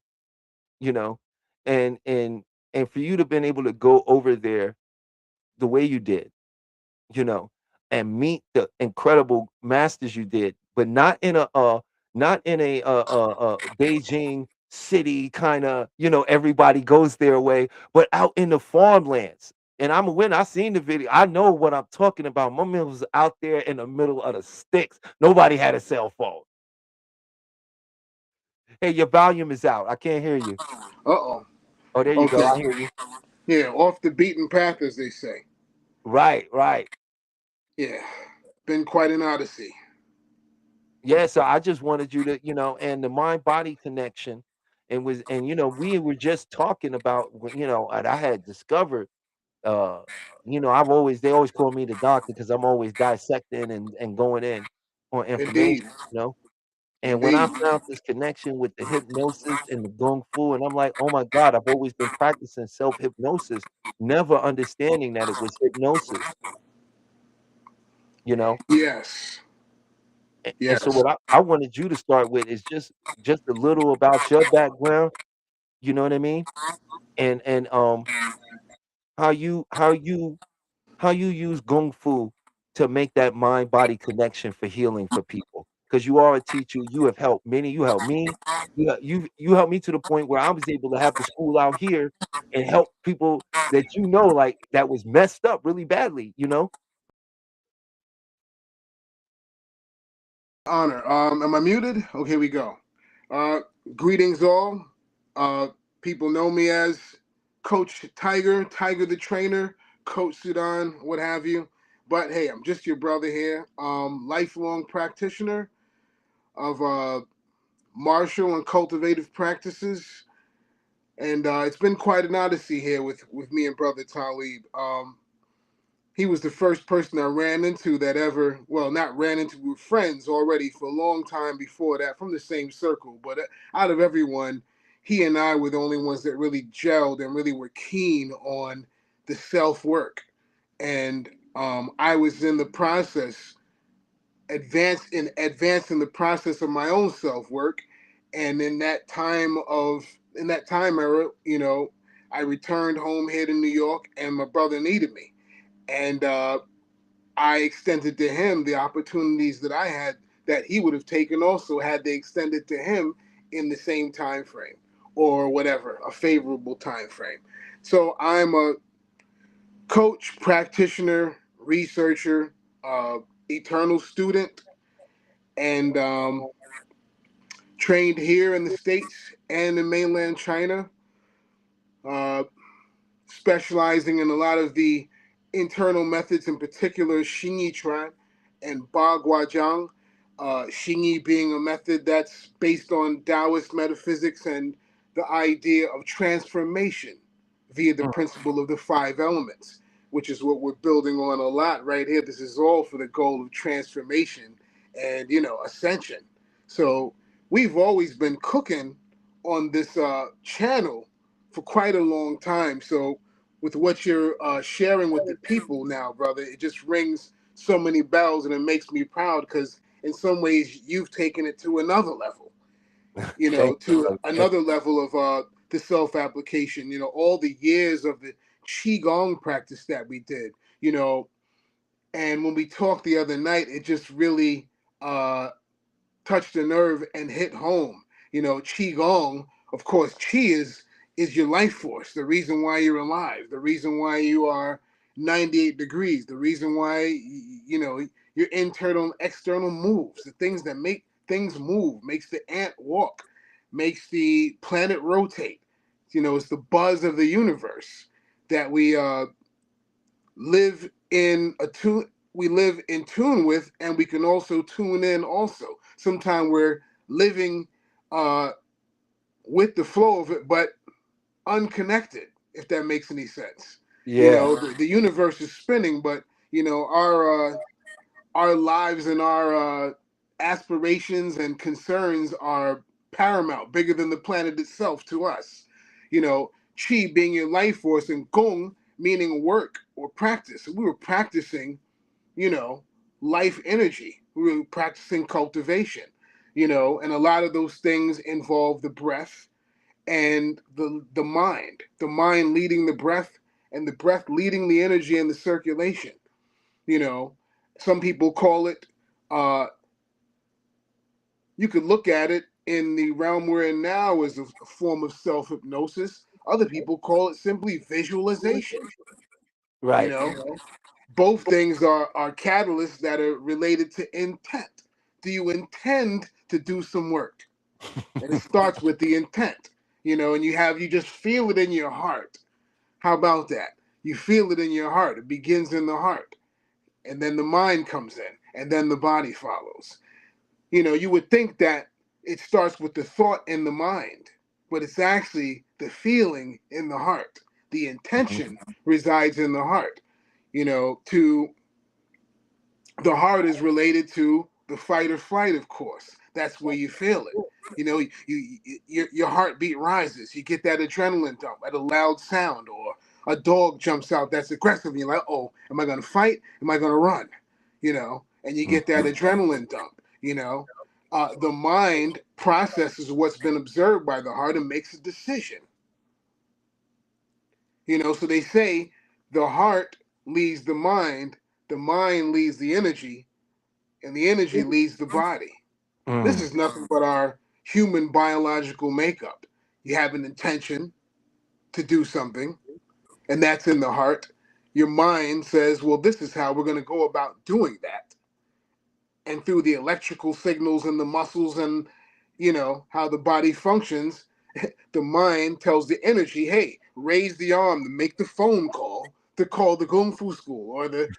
Speaker 2: you know, and and and for you to been able to go over there the way you did, you know, and meet the incredible masters you did, but not in a Beijing city kind of, everybody goes their way, but out in the farmlands. And when I seen the video, I know what I'm talking about. My man was out there in the middle of the sticks. Nobody had a cell phone. Hey, your volume is out. I can't hear you.
Speaker 3: Uh oh.
Speaker 2: Oh, there you go.
Speaker 3: Okay.
Speaker 2: I hear you.
Speaker 3: Yeah, off the beaten path, as they say.
Speaker 2: Right, right.
Speaker 3: Yeah. Been quite an odyssey.
Speaker 2: Yeah, so I just wanted you to, and the mind body connection, and we were just talking about, and I had discovered, they always call me the doctor because I'm always dissecting and going in on information,
Speaker 3: Indeed.
Speaker 2: you know? And when I
Speaker 3: Indeed.
Speaker 2: found this connection with the hypnosis and the Kung Fu, and I'm like, "Oh my God, I've always been practicing self-hypnosis, never understanding that it was hypnosis," you know?
Speaker 3: Yes.
Speaker 2: And so
Speaker 3: Yes.
Speaker 2: what I wanted you to start with is just a little about your background, you know what I mean? And how you use Kung Fu to make that mind-body connection for healing for people. Because you are a teacher, you have helped many, you helped me, you helped me to the point where I was able to have the school out here and help people that like, that was messed up really badly, you know?
Speaker 3: Honor. Am I muted? Okay, we go. Uh, Greetings all. Uh, People know me as Coach Tiger, Tiger the trainer, Coach Sudan, what have you. But hey, I'm just your brother here. Lifelong practitioner of martial and cultivative practices, and it's been quite an odyssey here with me and brother Talib. He was the first person I ran into that ever, well, not ran into, we were friends already for a long time before that from the same circle. But out of everyone, he and I were the only ones that really gelled and really were keen on the self work. And I was in the process, advancing the process of my own self work. And in that time era, I returned home here to New York, and my brother needed me. And I extended to him the opportunities that I had that he would have taken also had they extended to him in the same time frame or whatever, a favorable time frame. So I'm a coach, practitioner, researcher, uh, eternal student, and trained here in the States and in mainland China. Uh, Specializing in a lot of the internal methods, in particular Xingyi Chuan and Ba Guajiang. Xingyi being a method that's based on Taoist metaphysics and the idea of transformation via the
Speaker 2: Mm,
Speaker 3: principle of the five elements, which is what we're building on a lot right here. This is all for the goal of transformation and, ascension. So we've always been cooking on this channel for quite a long time. So with what you're sharing with the people now, brother, it just rings so many bells, and it makes me proud because in some ways you've taken it to another level,
Speaker 2: thank
Speaker 3: to
Speaker 2: you, brother.
Speaker 3: another level of the self application. All the years of the qigong practice that we did. And when we talked the other night, it just really touched a nerve and hit home. Qigong, of course, qi is your life force, the reason why you're alive, the reason why you are 98 degrees, the reason why your internal and external moves, the things that make things move, makes the ant walk, makes the planet rotate. It's the buzz of the universe that live in a tune we live in tune with, and we can also tune in also. Sometimes we're living uh with the flow of it but unconnected, if that makes any sense.
Speaker 2: Yeah,
Speaker 3: The universe is spinning, but our lives and our aspirations and concerns are paramount, bigger than the planet itself to us. Chi being your life force, and Gong meaning work or practice. We were practicing, you know, life energy. We were practicing cultivation, and a lot of those things involve the breath and the mind leading the breath, and the breath leading the energy and the circulation. You know, some people call it. You could look at it in the realm we're in now as a form of self hypnosis. Other people call it simply visualization. You
Speaker 2: right.
Speaker 3: know, both things are catalysts that are related to intent. Do you intend to do some work? And it starts with the intent. And you just feel it in your heart. How about that? You feel it in your heart. It begins in the heart, and then the mind comes in, and then the body follows. You would think that it starts with the thought in the mind, but it's actually the feeling in the heart. The
Speaker 2: Mhm.
Speaker 3: intention resides in the heart. To The heart is related to the fight or flight, of course. That's where you feel it. You know, your heartbeat rises. You get that adrenaline dump at a loud sound, or a dog jumps out that's aggressive. And you're like, oh, am I going to fight? Am I going to run? You know, and you get that
Speaker 2: Mhm.
Speaker 3: adrenaline dump. You know, the mind processes what's been observed by the heart and makes a decision. You know, so they say the heart leads the mind leads the energy, and the energy leads the body. This
Speaker 2: Mm.
Speaker 3: is nothing but our human biological makeup. You have an intention to do something, and that's in the heart. Your mind says, well, this is how we're going to go about doing that. And through the electrical signals and the muscles and, you know, how the body functions, the mind tells the energy, hey, raise the arm to make the phone call to call the kung fu school or the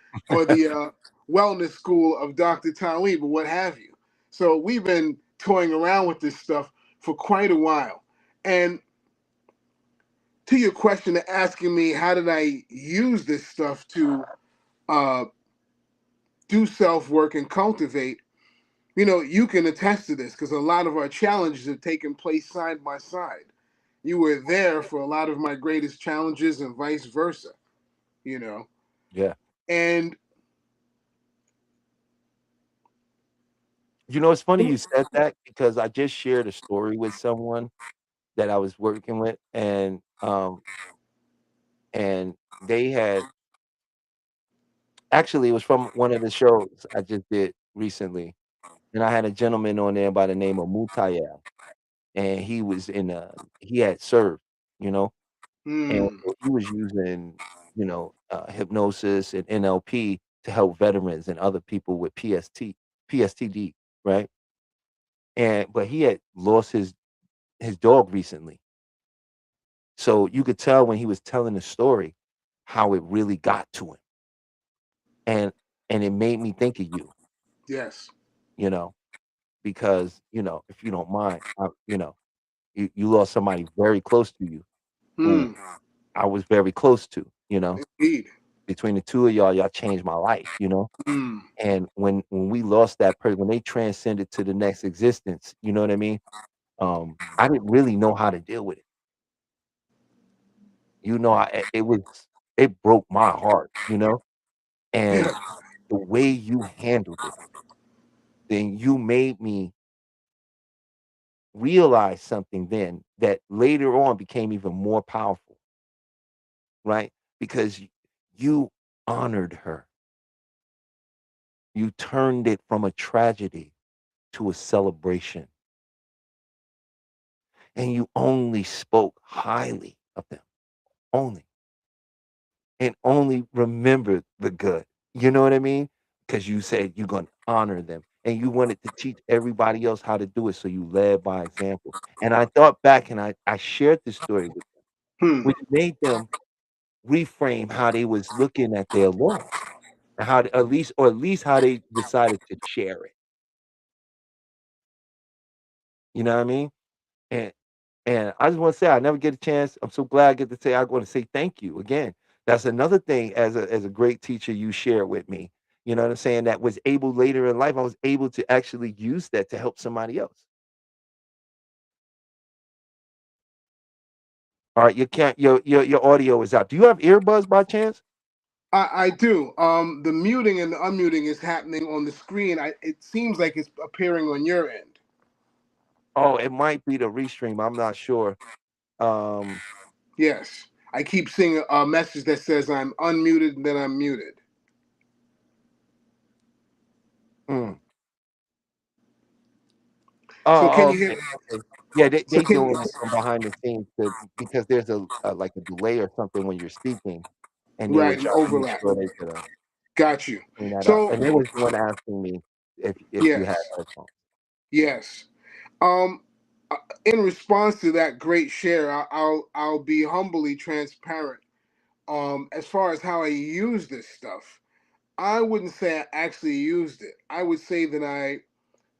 Speaker 3: wellness school of Dr. Talib or what have you. So we've been toying around with this stuff for quite a while. And to your question, asking me how did I use this stuff to uh, do self work and cultivate, you know, you can attest to this because a lot of our challenges have taken place side by side. You were there for a lot of my greatest challenges and vice versa, you know.
Speaker 2: Yeah.
Speaker 3: And
Speaker 2: You know, it's funny you said that because I just shared a story with someone that I was working with, and they had actually, it was from one of the shows I just did recently, and I had a gentleman on there by the name of Mutayel, and he had served, you know, and
Speaker 3: mm,
Speaker 2: so he was using, hypnosis and NLP to help veterans and other people with PSTD, right? But he had lost his dog recently. So you could tell when he was telling the story how it really got to him. And and it made me think of
Speaker 3: yes,
Speaker 2: you know, because, if you don't mind, you lost somebody very close to you who
Speaker 3: mm,
Speaker 2: I was very close to,
Speaker 3: indeed,
Speaker 2: between the 2 of y'all changed my life.
Speaker 3: mm,
Speaker 2: And when we lost that person, when they transcended to the next existence, you know what I mean? I didn't really know how to deal with it. It broke my heart. And
Speaker 3: yeah,
Speaker 2: the way you handled it, then you made me realize something then that later on became even more powerful, right? Because you honored her. You turned it from a tragedy to a celebration, and you only spoke highly of them, only, and only remembered the good. You know what I mean? Because you said you're gonna honor them, and you wanted to teach everybody else how to do it, so you led by example. And I thought back and I shared this story with them,
Speaker 3: hmm,
Speaker 2: which made them reframe how they was looking at their loss, and how at least how they decided to share it. You know what I mean? And and I just wanna say I never get a chance. I'm so glad I get to say I wanna say thank you again. That's another thing as a great teacher you shared with me, you know what I'm saying, that was able later in life, I was able to actually use that to help somebody else. Alright, you can't your audio is out. Do you have earbuds by chance?
Speaker 3: I do. The muting and the unmuting is happening on the screen. It seems like it's appearing on your end.
Speaker 2: Oh, it might be the restream, I'm not sure. Um,
Speaker 3: Yes, I keep seeing a message that says I'm unmuted and then I'm muted.
Speaker 2: mm.
Speaker 3: So can
Speaker 2: Oh,
Speaker 3: you hear?
Speaker 2: okay, okay. Yeah, they
Speaker 3: So
Speaker 2: they
Speaker 3: can
Speaker 2: doing it from behind the scenes because there's like a delay or something when you're speaking, and they were
Speaker 3: right, an
Speaker 2: trying to make
Speaker 3: overlap.
Speaker 2: sure they could,
Speaker 3: Got you.
Speaker 2: clean that up,
Speaker 3: So
Speaker 2: and they was the one asking me if you had
Speaker 3: yes,
Speaker 2: headphones.
Speaker 3: yes. Um, uh, in response to that great share, I'll be humbly transparent. As far as how I use this stuff, I wouldn't say I actually used it. I would say that I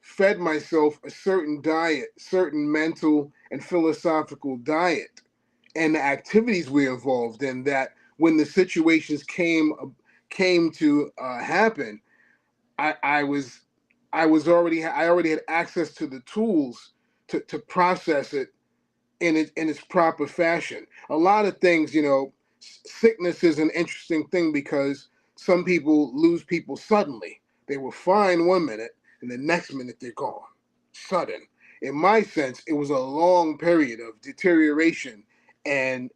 Speaker 3: fed myself a certain diet, certain mental and philosophical diet, and the activities we involved in. That when the situations came to happen, I was I already had access to the tools to process it in its proper fashion. A lot of things, sickness is an interesting thing because some people lose people suddenly. They were fine 1 minute, and the next minute they're gone. Sudden. In my sense, it was a long period of deterioration and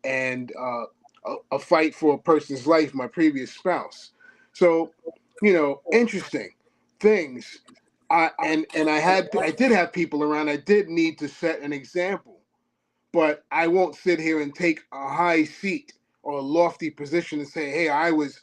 Speaker 3: a fight for a person's life. My previous spouse. So, interesting things. I did have people around. I did need to set an example, but I won't sit here and take a high seat or a lofty position and say, "Hey, I was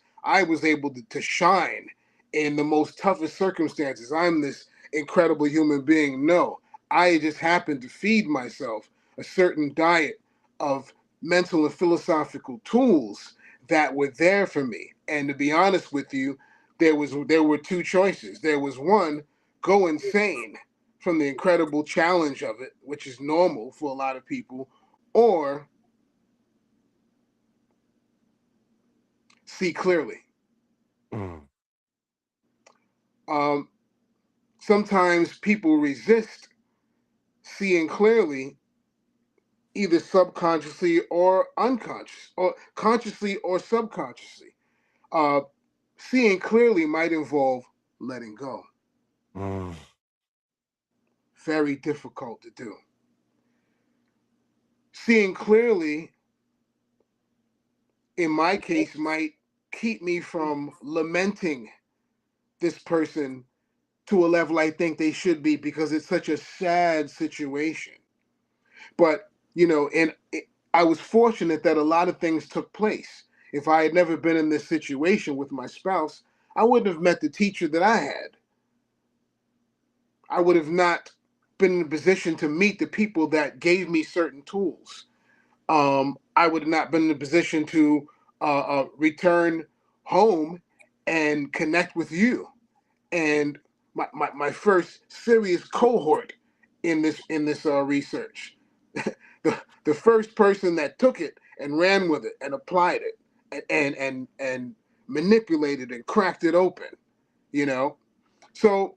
Speaker 3: able to shine in the most toughest circumstances. I'm this incredible human being." No, I just happened to feed myself a certain diet of mental and philosophical tools that were there for me. And to be honest with you, there were two choices. There was one, go insane from the incredible challenge of it, which is normal for a lot of people, or see clearly.
Speaker 2: Mm.
Speaker 3: Um, Sometimes people resist seeing clearly, either subconsciously or unconscious, or consciously or subconsciously. Uh, Seeing clearly might involve letting go.
Speaker 2: Mm.
Speaker 3: Very difficult to do. Seeing clearly, in my case, might keep me from lamenting this person to a level I think they should be because it's such a sad situation. But, and I was fortunate that a lot of things took place. If I had never been in this situation with my spouse, I wouldn't have met the teacher that I had. I would have not been in a position to meet the people that gave me certain tools. I would have not been in a position to return home and connect with you. And my first serious cohort in this research, the first person that took it and ran with it and applied it and manipulated and cracked it open, you know. So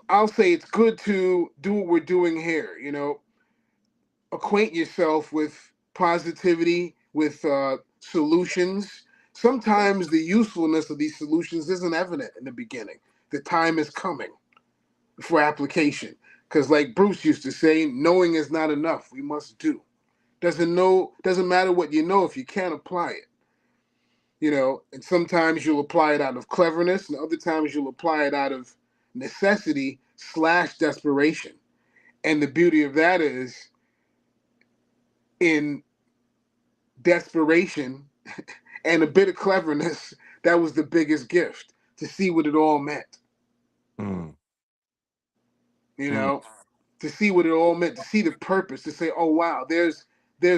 Speaker 3: I'll say it's good to do what we're doing here. Acquaint yourself with positivity, with solutions. Sometimes the usefulness of these solutions isn't evident in the beginning. The time is coming for application. Because, like Bruce used to say, knowing is not enough. We must do. Doesn't matter what you know if you can't apply it. And sometimes you'll apply it out of cleverness, and other times you'll apply it out of necessity/desperation. And the beauty of that is, in desperation and a bit of cleverness, that was the biggest gift, to see what it all meant.
Speaker 2: Mm.
Speaker 3: You
Speaker 2: Mm.
Speaker 3: know, to see what it all meant, to see the purpose, to say, "Oh wow, there's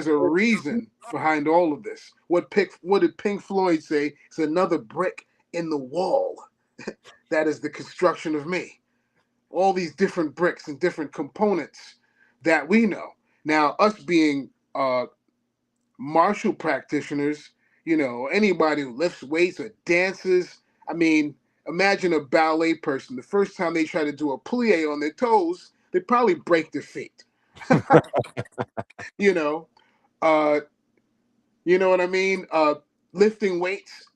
Speaker 3: a reason behind all of this." What did Pink Floyd say? It's another brick in the wall. That is the construction of me. All these different bricks and different components that we know. Now, us being martial practitioners, anybody who lifts weights or dances. I mean, imagine a ballet person. The first time they try to do a plie on their toes, they probably break their feet. you know, uh, you know what I mean? Lifting weights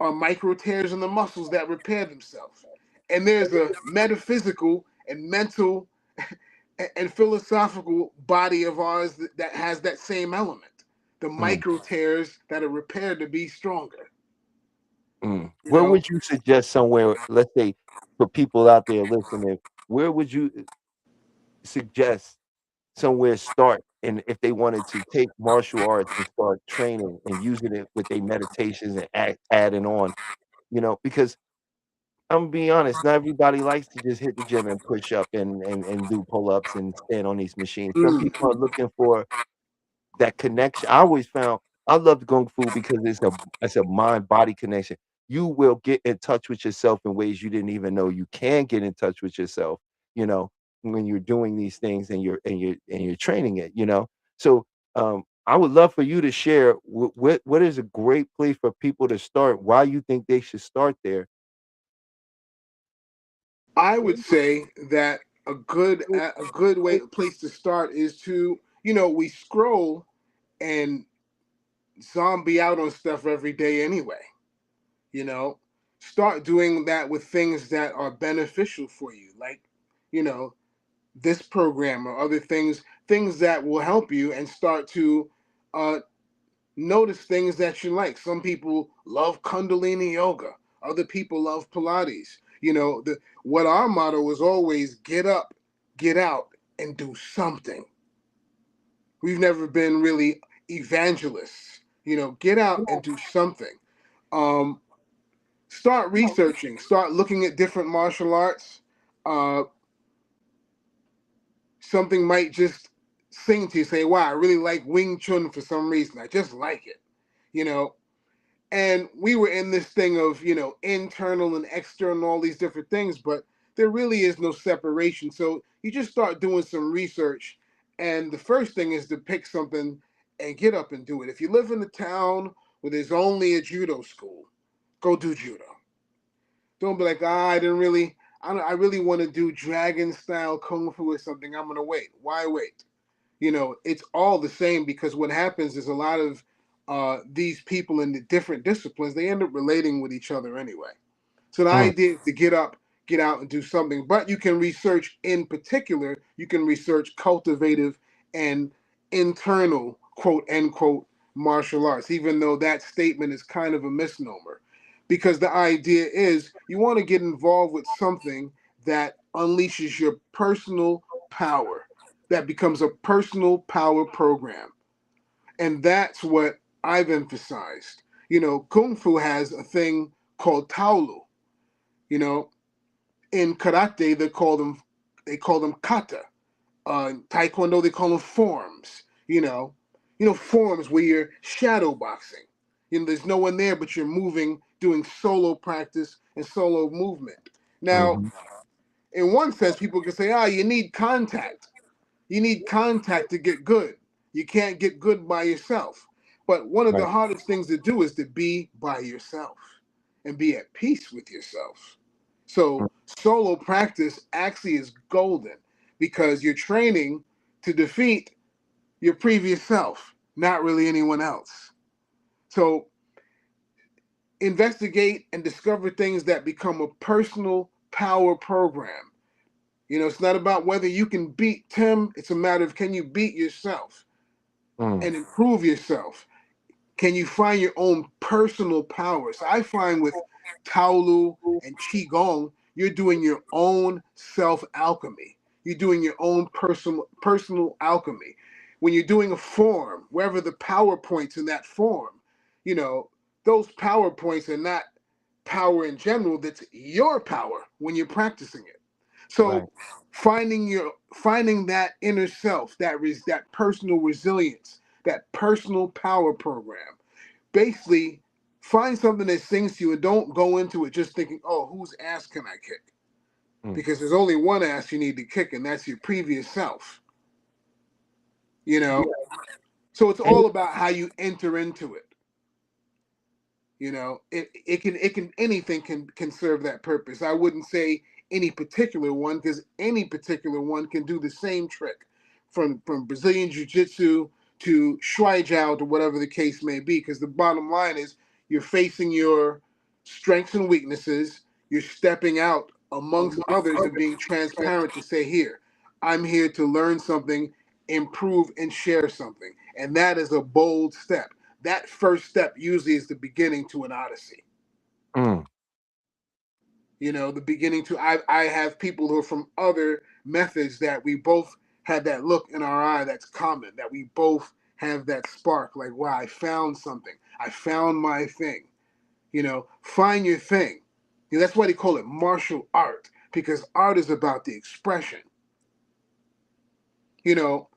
Speaker 3: are micro tears in the muscles that repair themselves. And there's a metaphysical and mental and philosophical body of ours that has that same element. The
Speaker 2: Mm.
Speaker 3: micro tears that are repaired to be stronger.
Speaker 2: Mm.
Speaker 3: You
Speaker 2: Where
Speaker 3: know,
Speaker 2: would you suggest somewhere, let's say, for people out there listening, where would you suggest somewhere start, and if they wanted to take martial arts and start training and using it with their meditations and adding on, because I'm gonna be honest, not everybody likes to just hit the gym and push up and do pull-ups and stand on these machines. Some
Speaker 3: mm,
Speaker 2: people are looking for that connection. I always found I loved Kung Fu because it's a mind-body connection. You will get in touch with yourself in ways you didn't even know you can get in touch with yourself, you know, when you're doing these things and you're training it. So, I would love for you to share what is a great place for people to start. Why you think they should start there?
Speaker 3: I would say that a good way place to start is to, we scroll and zombie out on stuff every day anyway. You know, start doing that with things that are beneficial for you, like, you know, this program or other things that will help you, and start to uh, notice things that you like. Some people love Kundalini yoga. Other people love Pilates. What our motto is always get up, get out, and do something. We've never been really evangelists. Get out and do something. Um, Start researching. Start looking at different martial arts. Uh, Something might just sing to you. Say, "Wow, I really like Wing Chun for some reason. I just like it." You know, and we were in this thing of internal and external, all these different things, but there really is no separation. So you just start doing some research, and the first thing is to pick something and get up and do it. If you live in a town where there's only a judo school, go do judo. Don't be like, I really want to do dragon style kung fu or something. I'm gonna wait. Why wait? It's all the same, because what happens is a lot of these people in the different disciplines, they end up relating with each other anyway. So the
Speaker 2: Mm,
Speaker 3: idea is to get up, get out, and do something. But you can research, in particular, you can research cultivative and internal, quote unquote, martial arts, even though that statement is kind of a misnomer. Because the idea is you want to get involved with something that unleashes your personal power, that becomes a personal power program. And that's what I've emphasized. Kung Fu has a thing called Taolu. You know, in karate they call them kata. Taekwondo they call them forms. Forms where you're shadow boxing. There's no one there, but you're moving, doing solo practice and solo movement. Now,
Speaker 2: mhm,
Speaker 3: in one sense, people can say, you need contact. You need contact to get good. You can't get good by yourself. But one of the
Speaker 2: right.
Speaker 3: hardest things to do is to be by yourself and be at peace with yourself.
Speaker 2: Mm,
Speaker 3: So solo practice actually is golden, because you're training to defeat your previous self, not really anyone else. So investigate and discover things that become a personal power program. It's not about whether you can beat Tim. It's a matter of, can you beat yourself
Speaker 2: mm,
Speaker 3: and improve yourself? Can you find your own personal power? So I find with Taolu and Qigong, you're doing your own self alchemy. You're doing your own personal alchemy. When you're doing a form, wherever the power points in that form, you know, those power points are not power in general. That's your power when you're practicing it.
Speaker 2: right.
Speaker 3: So finding that inner self, that personal resilience, that personal power program. Basically, find something that sings to you, and don't go into it just thinking, "Oh, whose ass can I kick?"
Speaker 2: Mm.
Speaker 3: Because there's only one ass you need to kick, and that's your previous self. You
Speaker 2: Yeah.
Speaker 3: know, so it's
Speaker 2: And
Speaker 3: all about how you enter into it. It can anything can serve that purpose. I wouldn't say any particular one, because any particular one can do the same trick, from Brazilian jiu-jitsu to shuai jiao to whatever the case may be. Because the bottom line is, you're facing your strengths and weaknesses, you're stepping out amongst others and being transparent to say, "Here, I'm here to learn something, improve, and share something." And that is a bold step. That first step usually is the beginning to an odyssey.
Speaker 2: mm,
Speaker 3: The beginning to I have people who are from other methods that we both had that look in our eye that's common, that we both have that spark, like, wow, I found something. I found my thing. Find your thing. That's why they call it martial art, because art is about the expression. You know,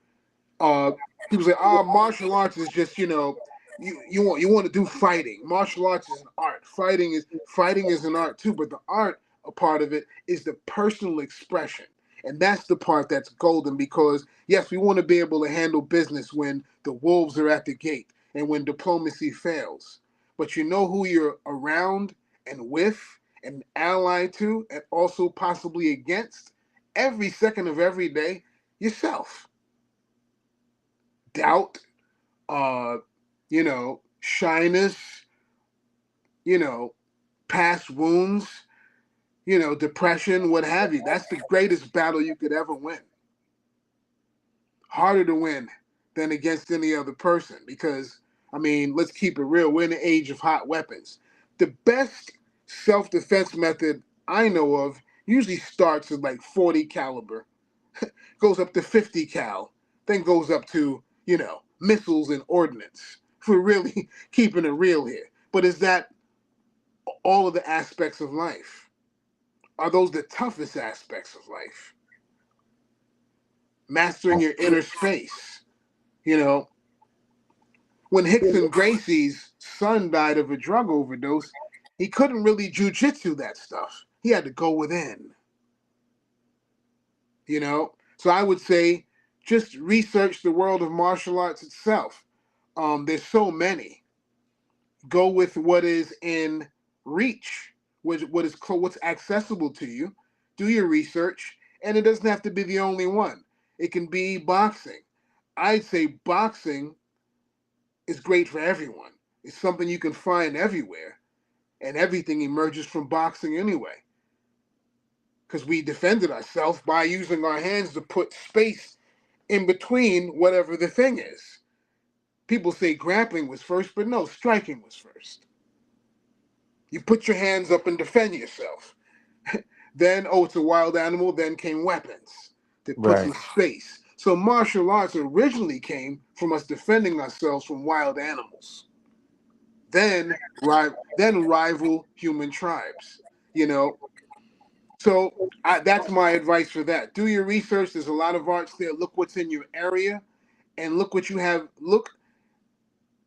Speaker 3: uh, People say, martial arts is just, you want to do fighting. Martial arts is an art. Fighting is an art too, but the art, a part of it, is the personal expression. And that's the part that's golden because, yes, we want to be able to handle business when the wolves are at the gate and when diplomacy fails. But you know who you're around and with and allied to and also possibly against every second of every day? Yourself. Doubt, uh, shyness, you know, past wounds, depression, what have you. That's the greatest battle you could ever win. Harder to win than against any other person because, I mean, let's keep it real. We're in the age of hot weapons. The best self defense method I know of usually starts at like 40 caliber, goes up to 50 cal, then goes up to, missiles and ordnance. We're really keeping it real here. But is that all of the aspects of life? Are those the toughest aspects of life? Mastering your inner space. When Hickson Gracie's son died of a drug overdose, he couldn't really jujitsu that stuff. He had to go within. So I would say just research the world of martial arts itself. There's so many. Go with what is in reach, what's accessible to you. Do your research, and it doesn't have to be the only one. It can be boxing. I'd say boxing is great for everyone. It's something you can find everywhere, and everything emerges from boxing anyway. Because we defended ourselves by using our hands to put space in between whatever the thing is. People say grappling was first, but no, striking was first. You put your hands up and defend yourself. Then, it's a wild animal, then came weapons that put some space. So martial arts originally came from us defending ourselves from wild animals. Then rival human tribes, So that's my advice for that. Do your research. There's a lot of arts there. Look what's in your area and look what you have.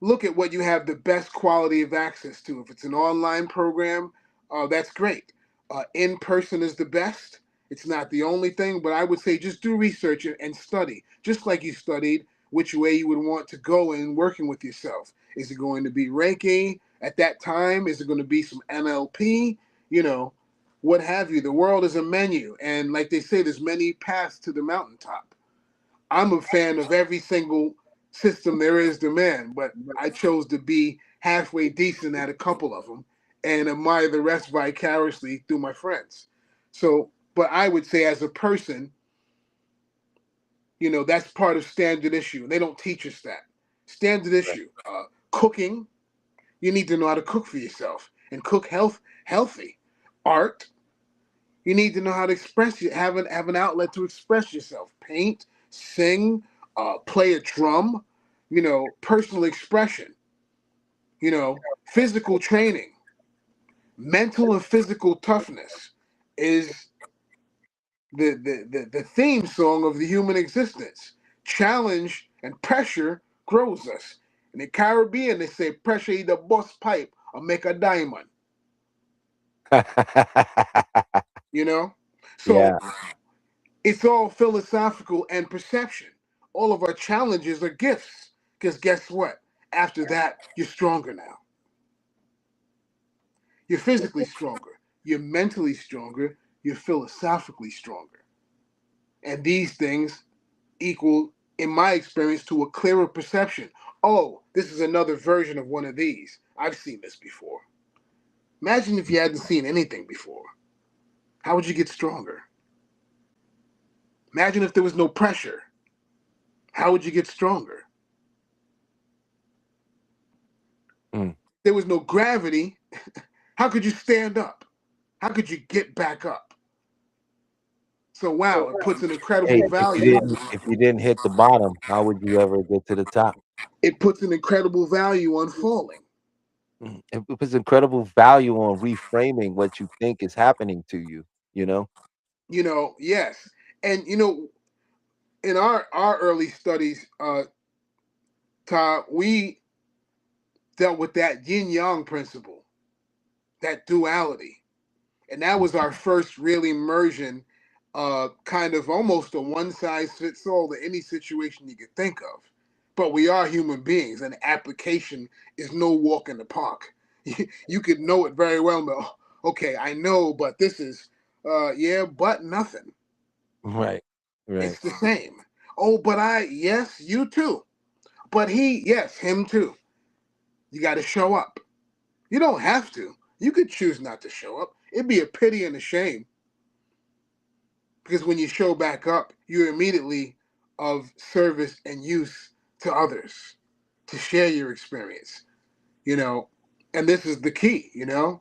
Speaker 3: Look at what you have the best quality of access to. If it's an online program, that's great. In person is the best. It's not the only thing, but I would say just do research and study, just like you studied which way you would want to go in working with yourself. Is it going to be Reiki at that time? Is it going to be some NLP? What have you. The world is a menu, and like they say, there's many paths to the mountaintop. I'm a fan of every single system there is to man, but I chose to be halfway decent at a couple of them and admire the rest vicariously through my friends. So, but I would say as a person, that's part of standard issue. And they don't teach us that. Standard issue. Cooking, you need to know how to cook for yourself and cook healthy. Art, you need to know how to express it, have an outlet to express yourself. Paint, sing, play a drum, personal expression, physical training, mental and physical toughness is the theme song of the human existence. Challenge and pressure grows us. In the Caribbean, they say pressure either bust pipe or make a diamond. So
Speaker 2: Yeah.
Speaker 3: it's all philosophical and perception. All of our challenges are gifts. Because guess what? After that, you're stronger now. You're physically stronger. You're mentally stronger. You're philosophically stronger. And these things equal, in my experience, to a clearer perception. Oh, this is another version of one of these. I've seen this before. Imagine if you hadn't seen anything before. How would you get stronger? Imagine if there was no pressure. How would you get stronger? There was no gravity. How could you stand up? How could you get back up? So wow, it puts an incredible value.
Speaker 2: If you didn't hit the bottom, how would you ever get to the top?
Speaker 3: It puts an incredible value on falling.
Speaker 2: It puts incredible value on reframing what you think is happening to you.
Speaker 3: Yes, and in our early studies, Todd, we dealt with that yin yang principle, that duality, and that was our first real immersion kind of almost a one size fits all to any situation you could think of. But we are human beings, and application is no walk in the park. You could know it very well. But, okay, I know, but this is, yeah, but nothing.
Speaker 2: Right. Right.
Speaker 3: It's the same. Oh, but yes, you too. But yes, him too. You got to show up. You don't have to. You could choose not to show up. It'd be a pity and a shame, because when you show back up, you're immediately of service and use to others to share your experience, you know. And this is the key, to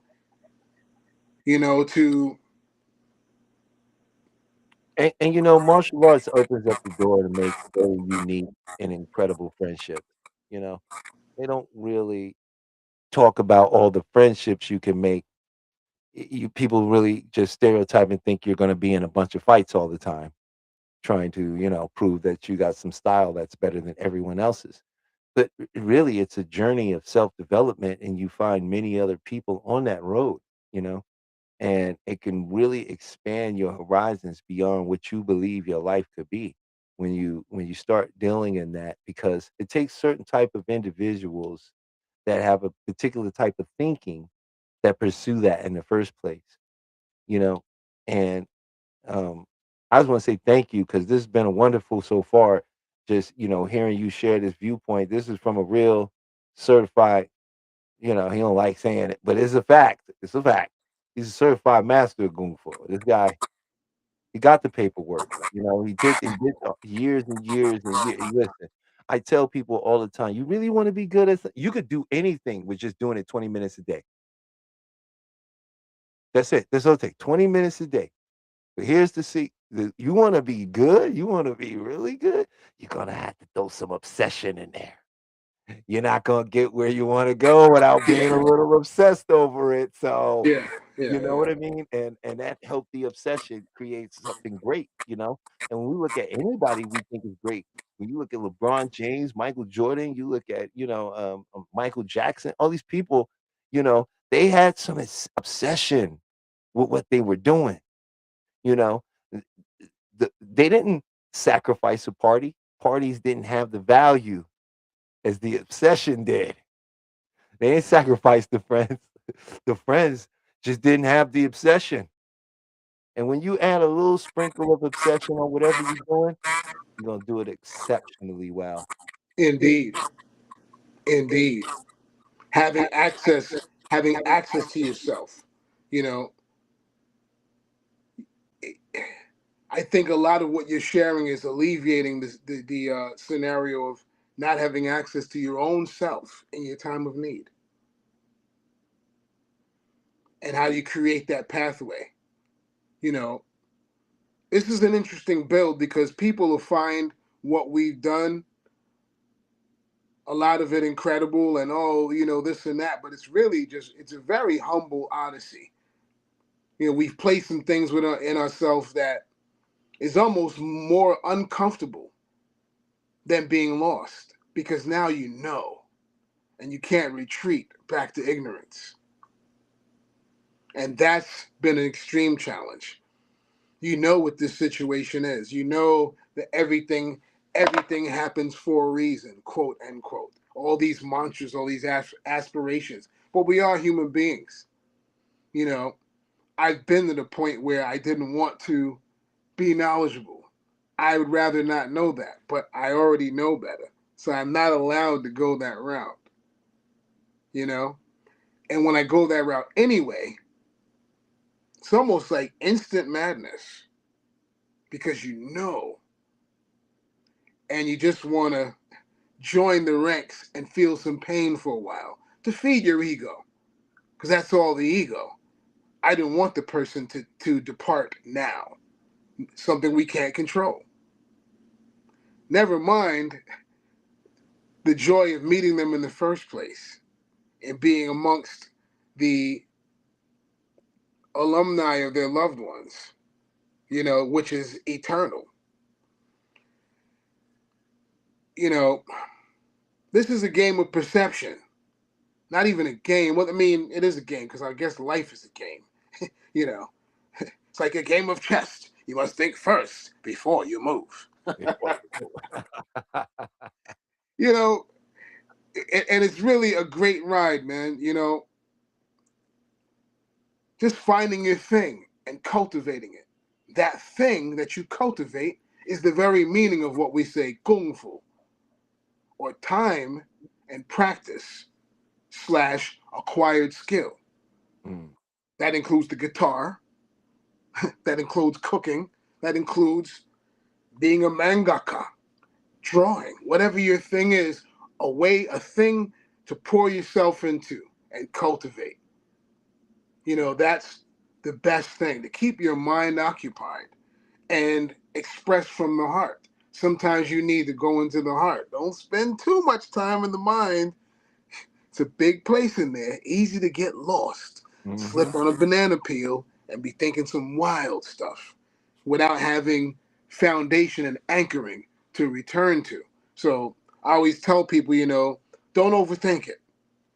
Speaker 2: And martial arts opens up the door to make very unique and incredible friendships. You know, they don't really talk about all the friendships you can make. You people really just stereotype and think you're going to be in a bunch of fights all the time, trying to prove that you got some style that's better than everyone else's. But really, it's a journey of self development, and you find many other people on that road. You know, and it can really expand your horizons beyond what you believe your life could be when you start dealing in that, because it takes certain type of individuals that have a particular type of thinking that pursue that in the first place, you know and um I just want to say thank you, because this has been a wonderful so far, just hearing you share this viewpoint. This is from a real certified, he don't like saying it, but it's a fact. It's a fact. He's a certified master of Kung Fu. This guy, he got the paperwork. He did years and years and years. Listen, I tell people all the time, you really want to be good at you could do anything with just doing it 20 minutes a day. That's it. That's all it takes. 20 minutes a day. But here's the see. You want to be good, you want to be really good, you're gonna have to throw some obsession in there. You're not gonna get where you wanna go without being a
Speaker 3: yeah,
Speaker 2: little obsessed over it, so,
Speaker 3: yeah, yeah,
Speaker 2: you know what I mean? And that healthy obsession creates something great, and when we look at anybody we think is great, when you look at LeBron James, Michael Jordan, you look at, Michael Jackson, all these people, they had some obsession with what they were doing, you know? They didn't sacrifice a party. Parties didn't have the value as the obsession did. They didn't sacrifice the friends. The friends just didn't have the obsession. And when you add a little sprinkle of obsession on whatever you're doing, you're gonna do it exceptionally well.
Speaker 3: indeed, indeed. Having access to yourself, you know. I think a lot of what you're sharing is alleviating the scenario of not having access to your own self in your time of need, and how you create that pathway. You know, this is an interesting build because people will find what we've done, a lot of it incredible, and this and that, but it's a very humble odyssey. We've placed some things in ourselves that is almost more uncomfortable than being lost, because now you know, and you can't retreat back to ignorance. And that's been an extreme challenge. You know what this situation is. You know that everything happens for a reason, quote unquote. All these mantras, all these aspirations. But we are human beings. You know, I've been to the point where I didn't want to be knowledgeable. I would rather not know that, but I already know better. So I'm not allowed to go that route, you know? And when I go that route anyway, it's almost like instant madness, because you know, and you just want to join the ranks and feel some pain for a while to feed your ego, because that's all the ego. I didn't want the person to depart now, something we can't control. Never mind the joy of meeting them in the first place and being amongst the alumni of their loved ones, which is eternal. You know, this is a game of perception, not even a game. Well, I mean, it is a game because I guess life is a game. you know, it's like a game of chess. You must think first before you move. You know, and it's really a great ride, man. You know, just finding your thing and cultivating it. That thing that you cultivate is the very meaning of what we say kung fu, or time and practice slash acquired skill.
Speaker 2: Mm.
Speaker 3: That includes the guitar, that includes cooking, that includes being a mangaka, drawing, whatever your thing is, a thing to pour yourself into and cultivate. You know, that's the best thing, to keep your mind occupied and express from the heart. Sometimes you need to go into the heart. Don't spend too much time in the mind. It's a big place in there, easy to get lost,
Speaker 2: Mm-hmm.
Speaker 3: slip on a banana peel, and be thinking some wild stuff without having foundation and anchoring to return to. So I always tell people, you know, don't overthink it.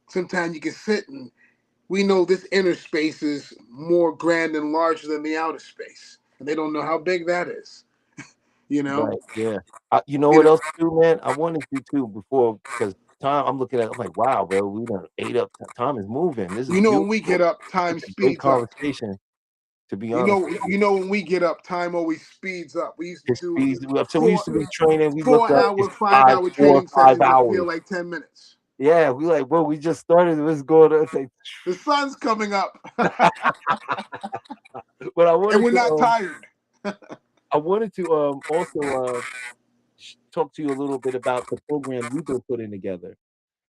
Speaker 3: Sometimes you can sit, and we know this inner space is more grand and larger than the outer space, and they don't know how big that is. You know,
Speaker 2: Right. Yeah. You know
Speaker 3: you
Speaker 2: what
Speaker 3: know,
Speaker 2: else too, man? I wanted you to before because time I'm looking at. I'm like, wow, bro, we done ate up. Time is moving. This is
Speaker 3: when we get
Speaker 2: beautiful.
Speaker 3: up, time
Speaker 2: It's a great
Speaker 3: speeds up.
Speaker 2: conversation. To be honest with you,
Speaker 3: When we get up, time always speeds up. We used to
Speaker 2: it
Speaker 3: do
Speaker 2: speeds you up. So we used
Speaker 3: four
Speaker 2: to be training. We look
Speaker 3: four
Speaker 2: up. It's
Speaker 3: hour, 5 hour
Speaker 2: 4 or
Speaker 3: training
Speaker 2: 5
Speaker 3: sessions that feel
Speaker 2: hours.
Speaker 3: like 10 minutes.
Speaker 2: Yeah, we like, bro, we just started. Let's go to. It's like,
Speaker 3: The sun's coming up,
Speaker 2: but
Speaker 3: and we're not tired.
Speaker 2: I wanted to also talk to you a little bit about the program you've been putting together.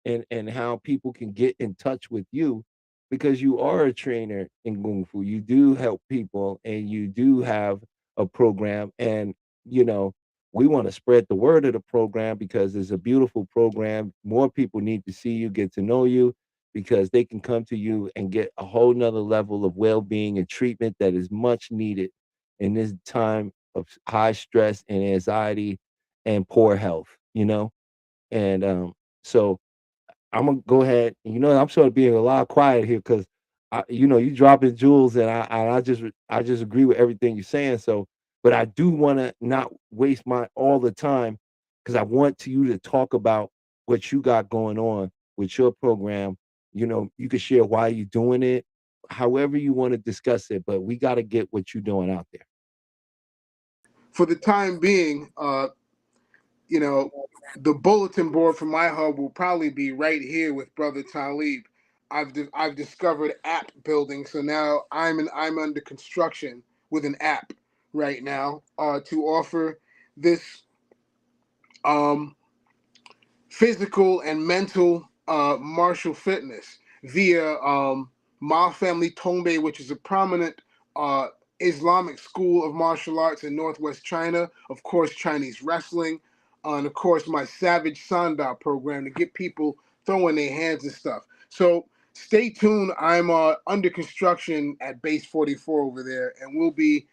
Speaker 2: And how people can get in touch with you because you are a trainer in Kung Fu. You do help people and you do have a program. And, you know, we want to spread the word of the program because it's a beautiful program. More people need to see you, get to know you because they can come to you and get a whole nother level of well being and treatment that is much needed in this time of high stress and anxiety and poor health, you know? And so, I'm gonna go ahead. And I'm sort of being a lot quiet here because you dropping jewels, and I just agree with everything you're saying. So, but I do want to not waste my all the time because I want you to talk about what you got going on with your program. You can share why you're doing it, however you want to discuss it. But we got to get what you're doing out there.
Speaker 3: For the time being, you know, the bulletin board for my hub will probably be right here with Brother Talib. I've discovered app building, so now I'm under construction with an app right now to offer this um, physical and mental martial fitness via Ma Family Tongbe, which is a prominent uh, Islamic school of martial arts in Northwest China. Of course, Chinese wrestling, and of course, my Savage Sanda program to get people throwing their hands and stuff. So stay tuned. I'm under construction at Base 44 over there, and we'll be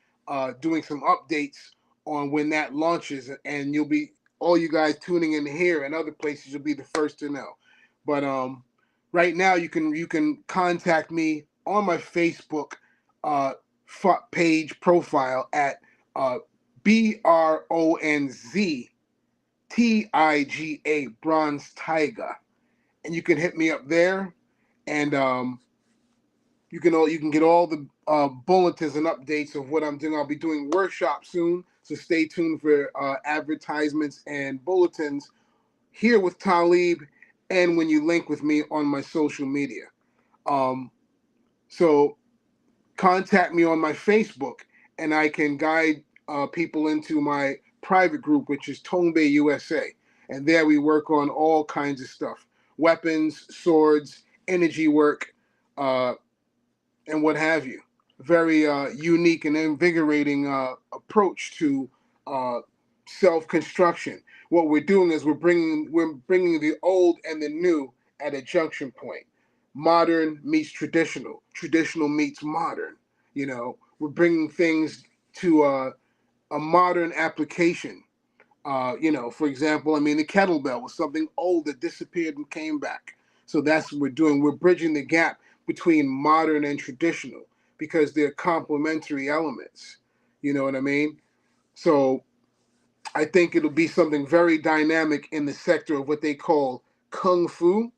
Speaker 3: doing some updates on when that launches, and you'll be all you guys tuning in here and other places, you'll be the first to know. But right now you can contact me on my Facebook uh, page profile at BronzTiga, Bronze Tiger, and you can hit me up there, and you can get all the bulletins and updates of what I'm doing. I'll be doing workshops soon, so stay tuned for advertisements and bulletins here with Talib, and when you link with me on my social media. Um, so contact me on my Facebook, and I can guide people into my private group, which is Tongbe USA. And there we work on all kinds of stuff: weapons, swords, energy work, uh, and what have you. Very unique and invigorating approach to uh, self construction. What we're doing is we're bringing the old and the new at a junction point. Modern meets traditional. Traditional meets modern. We're bringing things to a modern application. For example, I mean, the kettlebell was something old that disappeared and came back. So that's what we're doing. We're bridging the gap between modern and traditional because they're complementary elements. You know what I mean? So I think it'll be something very dynamic in the sector of what they call kung fu,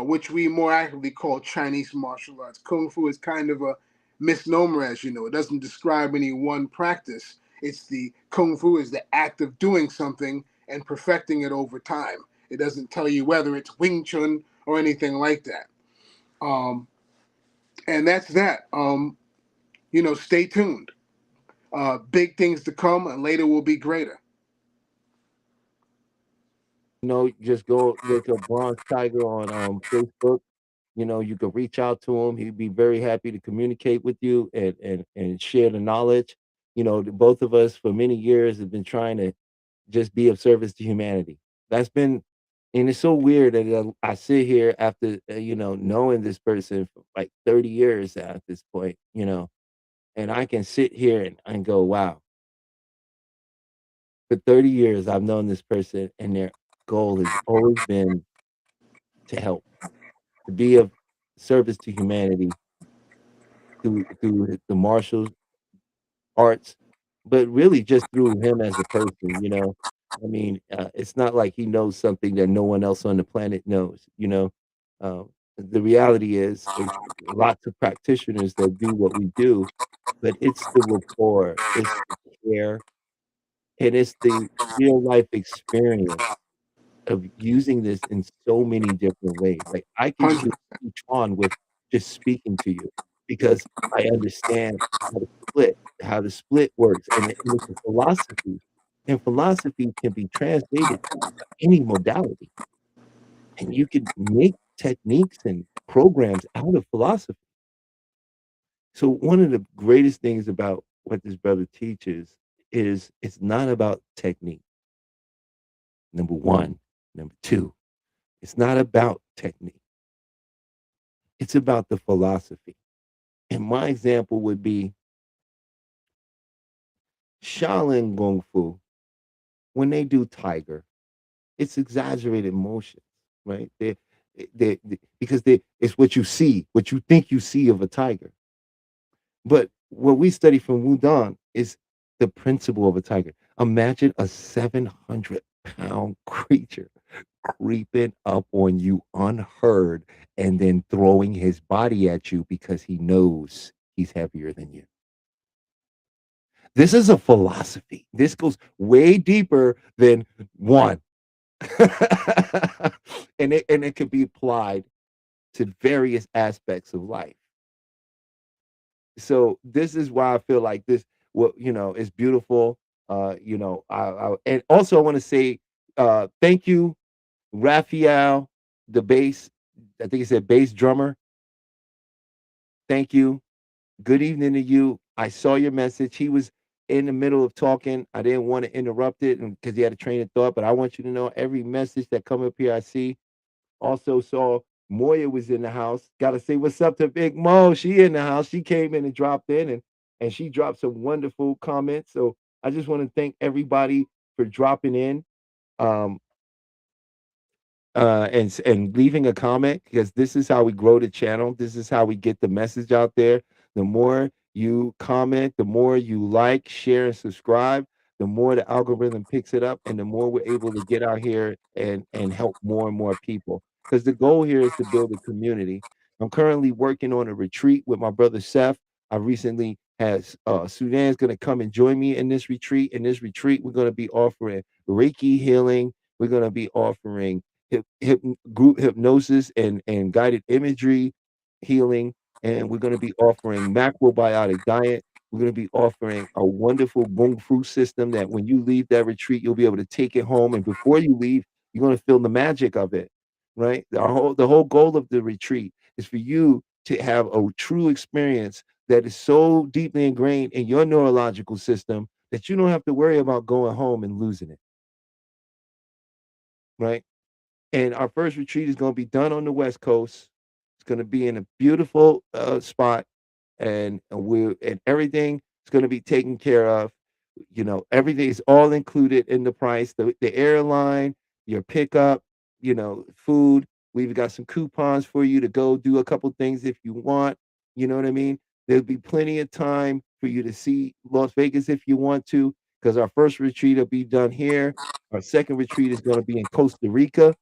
Speaker 3: which we more accurately call Chinese martial arts. Kung fu is kind of a misnomer, as you know. It doesn't describe any one practice. It's the kung fu is the act of doing something and perfecting it over time. It doesn't tell you whether it's Wing Chun or anything like that. Um, and that's that. Stay tuned. Big things to come, and later will be greater.
Speaker 2: Just go look up Bronze Tiger on Facebook. You can reach out to him. He'd be very happy to communicate with you and share the knowledge. The both of us for many years have been trying to just be of service to humanity. That's been, and it's so weird that I sit here after knowing this person for like 30 years at this point, and I can sit here and go, wow, for 30 years I've known this person, and their goal has always been to help, to be of service to humanity through the martial arts, but really just through him as a person. I mean, it's not like he knows something that no one else on the planet knows. The reality is, it's lots of practitioners that do what we do, but it's the rapport, it's the care, and it's the real life experience of using this in so many different ways. Like, I can cure
Speaker 3: 100.
Speaker 2: each one with just speaking to you because I understand how to split works, and it's a philosophy, and philosophy can be translated to any modality, and you can make techniques and programs out of philosophy. So one of the greatest things about what this brother teaches is it's not about technique, number 1. Number 2, it's not about technique. It's about the philosophy. And my example would be Shaolin Kung Fu. When they do tiger, it's exaggerated motions, right? Because it's what you see, what you think you see of a tiger. But what we study from Wudang is the principle of a tiger. Imagine a 700-pound creature creeping up on you unheard and then throwing his body at you because he knows he's heavier than you. This is a philosophy. This goes way deeper than one. And it can be applied to various aspects of life. So this is why I feel like this, what is beautiful. And also I want to say thank you, Raphael, the bass. I think he said bass drummer. Thank you. Good evening to you. I saw your message. He was in the middle of talking. I didn't want to interrupt it because he had a train of thought. But I want you to know every message that come up here, I see. Also saw Moya was in the house. Got to say what's up to Big Mo. She in the house. She came in and dropped in, and she dropped some wonderful comments. So I just want to thank everybody for dropping in. Um, and leaving a comment, because this is how we grow the channel. This is how we get the message out there. The more you comment, the more you like, share, and subscribe, the more the algorithm picks it up, and the more we're able to get out here and help more and more people. Because the goal here is to build a community. I'm currently working on a retreat with my brother Seth. I recently has Sudan's going to come and join me in this retreat. In this retreat, we're going to be offering Reiki healing. We're going to be offering group hypnosis and guided imagery healing, and we're going to be offering macrobiotic diet. We're going to be offering a wonderful Kung Fu system that when you leave that retreat, you'll be able to take it home, and before you leave, you're going to feel the magic of it, right? The whole goal of the retreat is for you to have a true experience that is so deeply ingrained in your neurological system that you don't have to worry about going home and losing it, right? And our first retreat is going to be done on the West Coast. It's going to be in a beautiful spot, and everything is going to be taken care of. Everything is all included in the price. The airline, your pickup, food. We've got some coupons for you to go do a couple things if you want. You know what I mean? There'll be plenty of time for you to see Las Vegas if you want to, because our first retreat will be done here. Our second retreat is going to be in Costa Rica.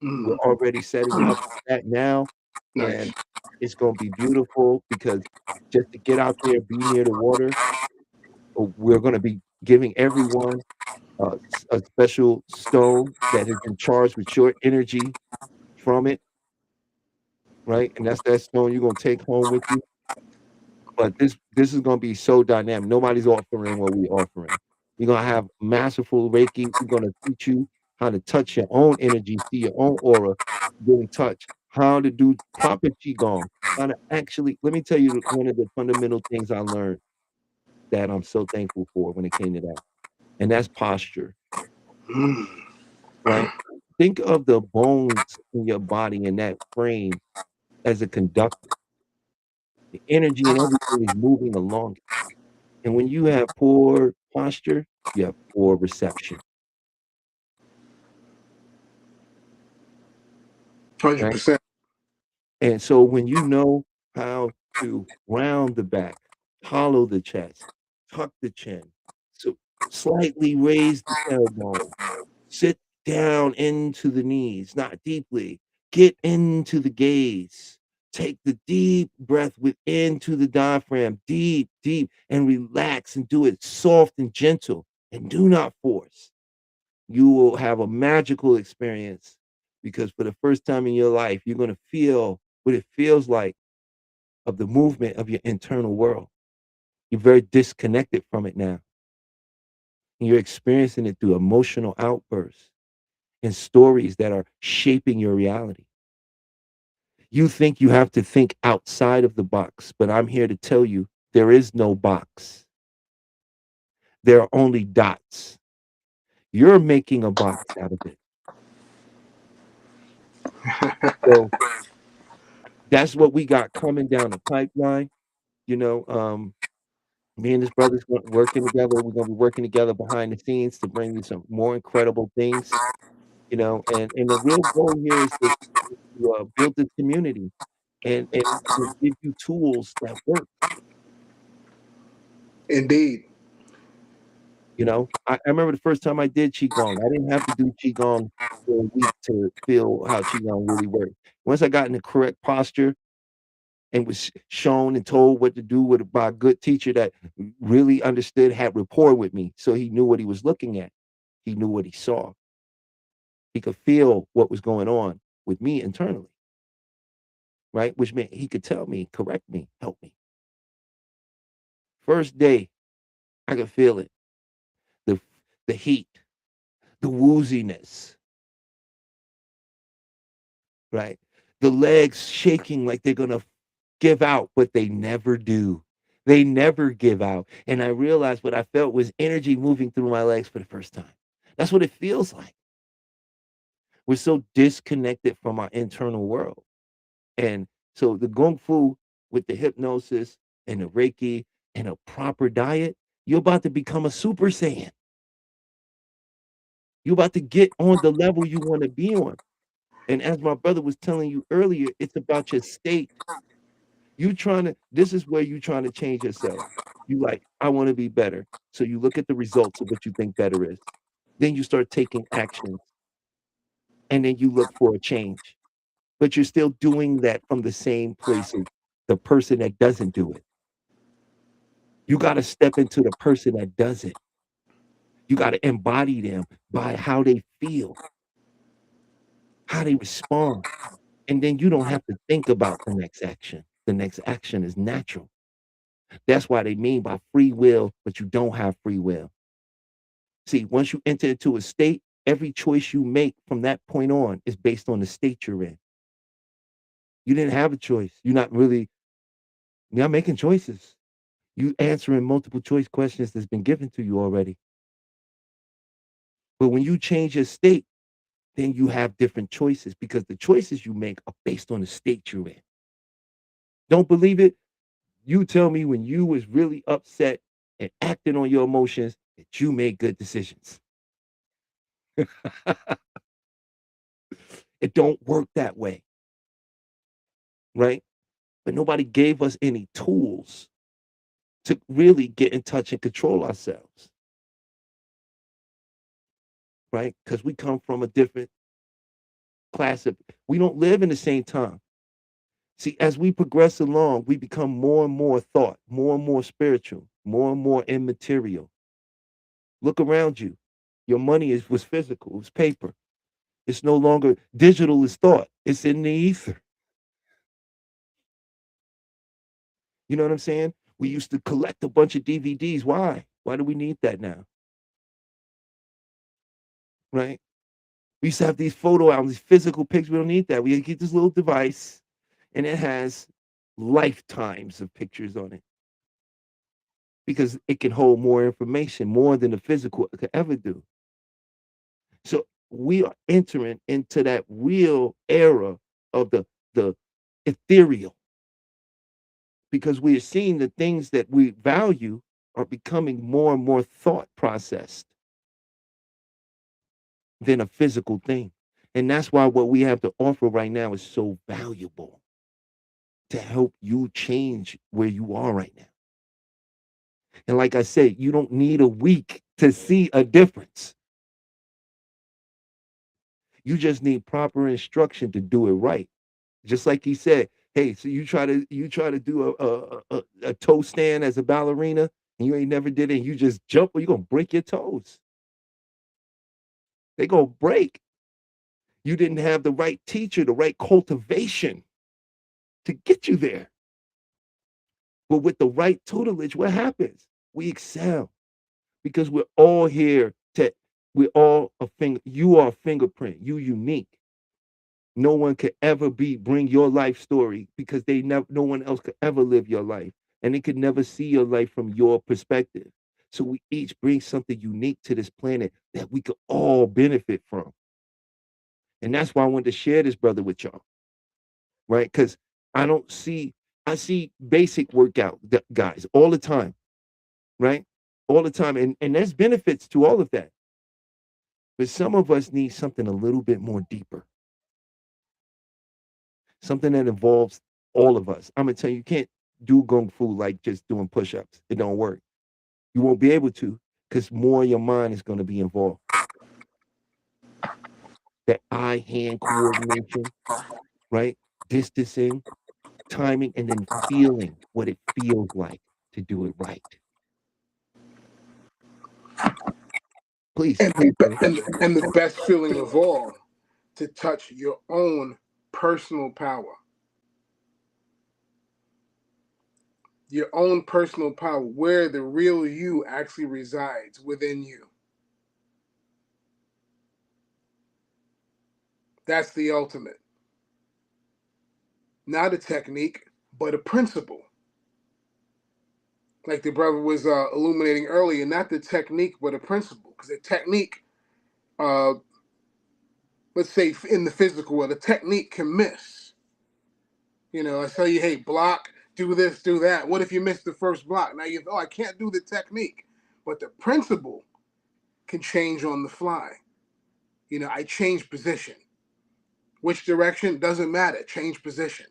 Speaker 2: We're
Speaker 3: Mm.
Speaker 2: already setting up that now,
Speaker 3: Nice.
Speaker 2: and it's going to be beautiful because just to get out there, be near the water, we're going to be giving everyone a special stone that has been charged with your energy from it, right? And that's that stone you're going to take home with you. But this is gonna be so dynamic. Nobody's offering what we're offering. You're gonna have masterful Reiki. We're gonna teach you how to touch your own energy, see your own aura, get in touch, how to do proper qigong, how to actually let me tell you one of the fundamental things I learned that I'm so thankful for when it came to that, and that's posture,
Speaker 3: Mm.
Speaker 2: right? Think of the bones in your body and that frame as a conductor. The energy and everything is moving along. And when you have poor posture, you have poor reception,
Speaker 3: 100%.
Speaker 2: right? And so when you know how to round the back, hollow the chest, tuck the chin, so slightly raise the tailbone, sit down into the knees, not deeply, get into the gaze. Take the deep breath within to the diaphragm, deep, deep, and relax and do it soft and gentle and do not force. You will have a magical experience because for the first time in your life, you're going to feel what it feels like of the movement of your internal world. You're very disconnected from it now. And you're experiencing it through emotional outbursts and stories that are shaping your reality. You think you have to think outside of the box, but I'm here to tell you there is no box. There are only dots. You're making a box out of it. So that's what we got coming down the pipeline. You know, me and his brothers working together. We're gonna be working together behind the scenes to bring you some more incredible things. You know, and the real goal here is to build this community and give you tools that work.
Speaker 3: Indeed.
Speaker 2: You know, I remember the first time I did qigong. I didn't have to do qigong for a week to feel how qigong really worked. Once I got in the correct posture and was shown and told what to do with by a good teacher that really understood, had rapport with me, so he knew what he was looking at. He knew what he saw. He could feel what was going on with me internally, right? Which meant he could tell me, correct me, help me. First day, I could feel it. The the heat, the wooziness, right? The legs shaking like they're gonna give out, but they never do. They never give out. And I realized what I felt was energy moving through my legs for the first time. That's what it feels like. We're so disconnected from our internal world. And so the Kung Fu with the hypnosis and the Reiki and a proper diet, you're about to become a Super Saiyan. You're about to get on the level you want to be on. And as my brother was telling you earlier, it's about your state. You trying to this is where you trying to change yourself. You like, I want to be better. So you look at the results of what you think better is. Then you start taking actions and then you look for a change. But you're still doing that from the same place of the person that doesn't do it. You got to step into the person that does it. You got to embody them by how they feel, how they respond. And then you don't have to think about the next action. The next action is natural. That's why they mean by free will, but you don't have free will. See, once you enter into a state, every choice you make from that point on is based on the state you're in. You didn't have a choice. You're not making choices. You answering multiple choice questions that's been given to you already. But when you change your state, then you have different choices because the choices you make are based on the state you're in. Don't believe it? You tell me when you was really upset and acting on your emotions that you made good decisions. It don't work that way, right? But nobody gave us any tools to really get in touch and control ourselves, right? Because we come from a different class of, we don't live in the same time. See, as we progress along, we become more and more thought, more and more spiritual, more and more immaterial. Look around you. Your money was physical, it's paper. It's no longer digital is thought. It's in the ether. You know what I'm saying? We used to collect a bunch of DVDs. Why? Why do we need that now? Right? We used to have these photo albums, these physical pictures. We don't need that. We get this little device and it has lifetimes of pictures on it because it can hold more information, more than the physical could ever do. So we are entering into that real era of the ethereal because we are seeing the things that we value are becoming more and more thought processed than a physical thing. And that's why what we have to offer right now is so valuable to help you change where you are right now. And like I said, you don't need a week to see a difference. You just need proper instruction to do it right. Just like he said, hey, so you try to do a toe stand as a ballerina and you ain't never did it, and you just jump, or you're gonna break your toes. They're gonna break. You didn't have the right teacher, the right cultivation to get you there. But with the right tutelage, what happens? We excel because we're all here to, we're all a finger, you are a fingerprint, you unique. No one could ever bring your life story because no one else could ever live your life. And they could never see your life from your perspective. So we each bring something unique to this planet that we could all benefit from. And that's why I wanted to share this, brother, with y'all. Right? Because I see basic workout guys all the time, right? All the time. And there's benefits to all of that. But some of us need something a little bit more deeper. Something that involves all of us. I'm gonna tell you, you can't do kung fu like just doing push-ups. It don't work. You won't be able to because more of your mind is gonna be involved. That eye-hand coordination, right? Distancing, timing, and then feeling what it feels like to do it right. Please,
Speaker 3: And
Speaker 2: please, brother.
Speaker 3: and the best feeling of all, to touch your own personal power. Your own personal power, where the real you actually resides within you. That's the ultimate. Not a technique, but a principle. Like the brother was illuminating earlier, not the technique, but a principle. Because a technique, uh, let's say in the physical world, a technique can miss. You know, I tell you, hey, block, do this, do that. What if you miss the first block? Now you, oh, I can't do the technique. But the principle can change on the fly. You know, I change position. Which direction? Doesn't matter. Change position.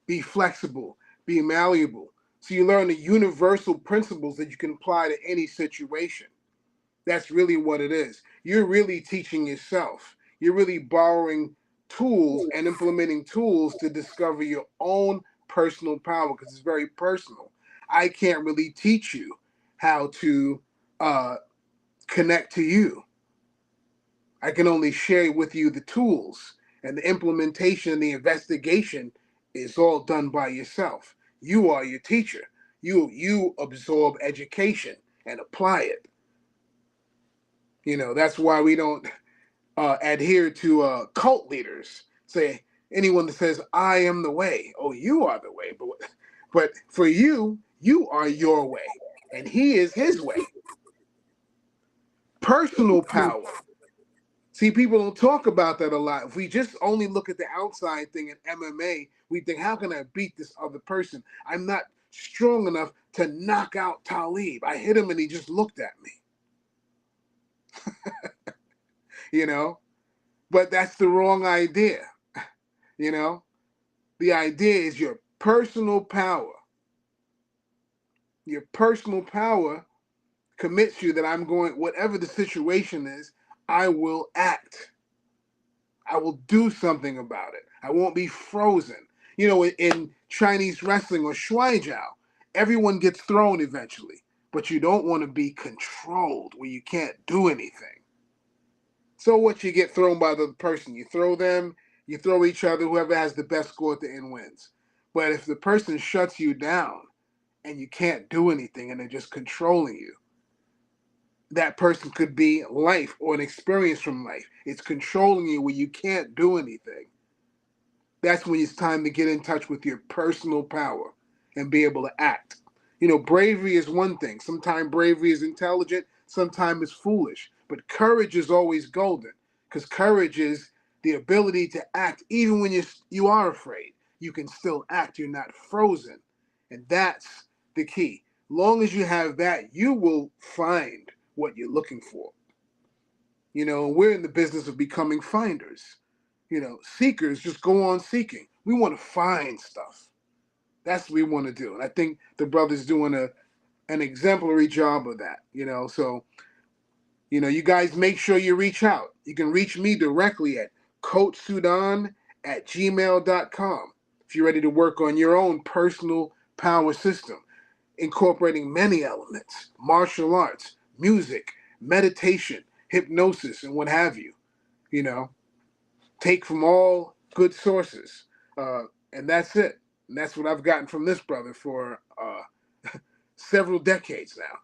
Speaker 3: Be flexible. Be malleable. So you learn the universal principles that you can apply to any situation. That's really what it is. You're really teaching yourself. You're really borrowing tools and implementing tools to discover your own personal power because it's very personal. I can't really teach you how to connect to you. I can only share with you the tools, and the implementation and the investigation is all done by yourself. You are your teacher. You absorb education and apply it. You know, that's why we don't adhere to cult leaders. Say anyone that says I am the way. Oh, you are the way, but for you, you are your way, and he is his way. Personal power. See, people don't talk about that a lot. If we just only look at the outside thing in MMA, we think, how can I beat this other person? I'm not strong enough to knock out Talib. I hit him and he just looked at me. You know? But that's the wrong idea. You know? The idea is your personal power. Your personal power commits you that I'm going, whatever the situation is, I will act. I will do something about it. I won't be frozen. You know, in Chinese wrestling or Shuai Jiao, everyone gets thrown eventually, but you don't want to be controlled where you can't do anything. So what, you get thrown by the person. You throw them, you throw each other, whoever has the best score at the end wins. But if the person shuts you down and you can't do anything and they're just controlling you, that person could be life or an experience from life. It's controlling you where you can't do anything. That's when it's time to get in touch with your personal power and be able to act. You know, bravery is one thing. Sometimes bravery is intelligent, sometimes it's foolish. But courage is always golden, because courage is the ability to act even when you are afraid. You can still act. You're not frozen. And that's the key. Long as you have that, you will find what you're looking for. You know, we're in the business of becoming finders. You know, seekers just go on seeking. We want to find stuff. That's what we want to do. And I think the brother's doing an exemplary job of that, you know. So, you know, you guys make sure you reach out. You can reach me directly at coachsudan@gmail.com if you're ready to work on your own personal power system, incorporating many elements: martial arts, music, meditation, hypnosis, and what have you. You know, take from all good sources. And that's it. And that's what I've gotten from this brother for several decades now.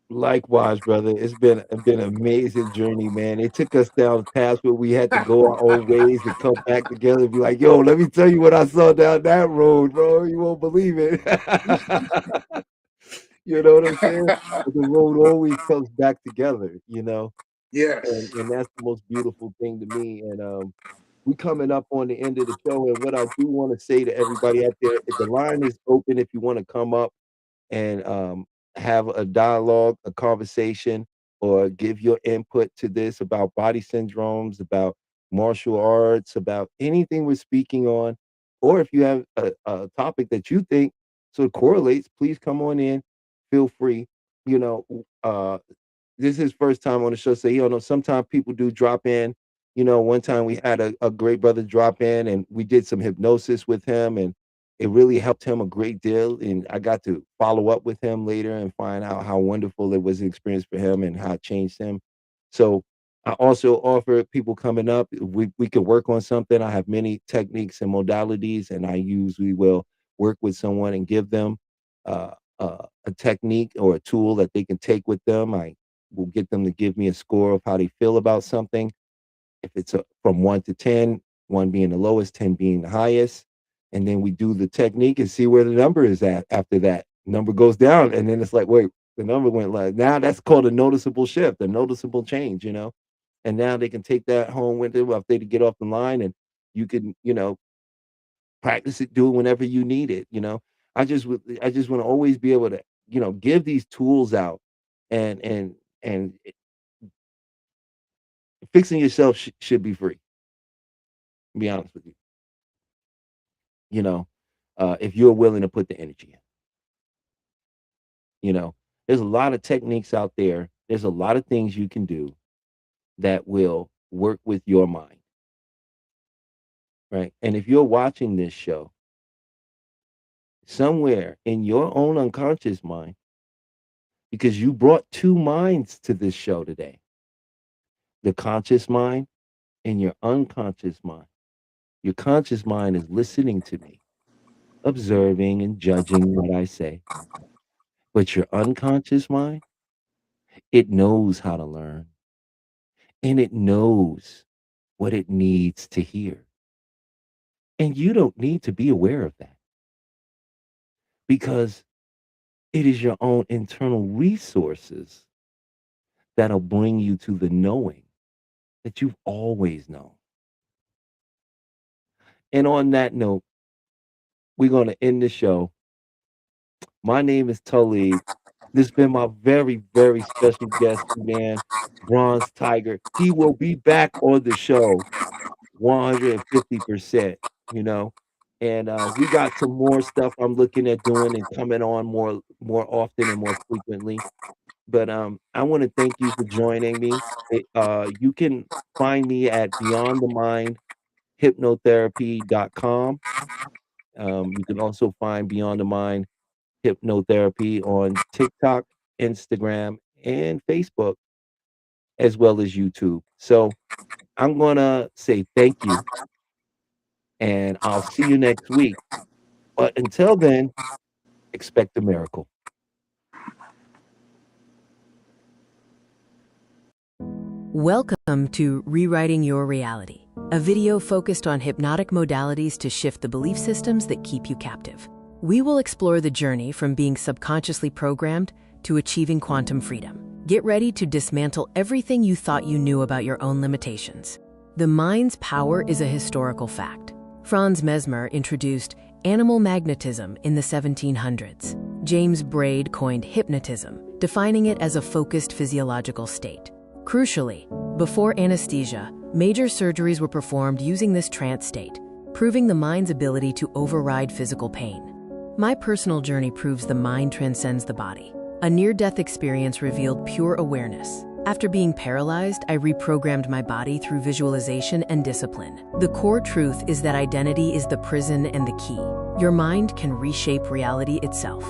Speaker 2: Likewise, brother. It's been an amazing journey, man. It took us down the path where we had to go our own ways and come back together and be like, yo, let me tell you what I saw down that road, bro. You won't believe it. You know what I'm saying? But the road always comes back together, you know?
Speaker 3: Yes.
Speaker 2: And that's the most beautiful thing to me. And we coming up on the end of the show. And what I do want to say to everybody out there, the line is open if you want to come up and have a dialogue, a conversation, or give your input to this about body syndromes, about martial arts, about anything we're speaking on, or if you have a topic that you think sort of correlates, please come on in. Feel free. You know, this is his first time on the show, so you know sometimes people do drop in. You know, one time we had a great brother drop in, and we did some hypnosis with him, and it really helped him a great deal. And I got to follow up with him later and find out how wonderful it was an experience for him and how it changed him. So I also offer people coming up, we could work on something. I have many techniques and modalities, and I usually will work with someone and give them uh, a technique or a tool that they can take with them. I will get them to give me a score of how they feel about something. If it's from 1 to 10, 1 being the lowest, 10 being the highest, and then we do the technique and see where the number is at after that. Number goes down, and then it's like, wait, the number went like now that's called a noticeable shift, a noticeable change, you know. And now they can take that home with them if they to get off the line, and you can, you know, practice it, do it whenever you need it, you know. I just want to always be able to, you know, give these tools out and and fixing yourself should be free, to be honest with you. You know, if you're willing to put the energy in, you know, there's a lot of techniques out there. There's a lot of things you can do that will work with your mind, right? And if you're watching this show, somewhere in your own unconscious mind, because you brought two minds to this show today, the conscious mind and your unconscious mind. Your conscious mind is listening to me, observing and judging what I say. But your unconscious mind, it knows how to learn and it knows what it needs to hear. And you don't need to be aware of that because it is your own internal resources that'll bring you to the knowing that you've always known. And on that note, we're going to end the show. My name is Talib. This has been my very, very special guest, man, Bronze Tiger. He will be back on the show 150%, you know. And we got some more stuff I'm looking at doing and coming on more often and more frequently. But I want to thank you for joining me. You can find me at beyondthemindhypnotherapy.com. You can also find Beyond the Mind Hypnotherapy on TikTok, Instagram, and Facebook, as well as YouTube. So I'm gonna say thank you, and I'll see you next week. But until then, expect a miracle.
Speaker 1: Welcome to Rewriting Your Reality, a video focused on hypnotic modalities to shift the belief systems that keep you captive. We will explore the journey from being subconsciously programmed to achieving quantum freedom. Get ready to dismantle everything you thought you knew about your own limitations. The mind's power is a historical fact. Franz Mesmer introduced animal magnetism in the 1700s. James Braid coined hypnotism, defining it as a focused physiological state. Crucially, before anesthesia, major surgeries were performed using this trance state, proving the mind's ability to override physical pain. My personal journey proves the mind transcends the body. A near-death experience revealed pure awareness. After being paralyzed, I reprogrammed my body through visualization and discipline. The core truth is that identity is the prison and the key. Your mind can reshape reality itself.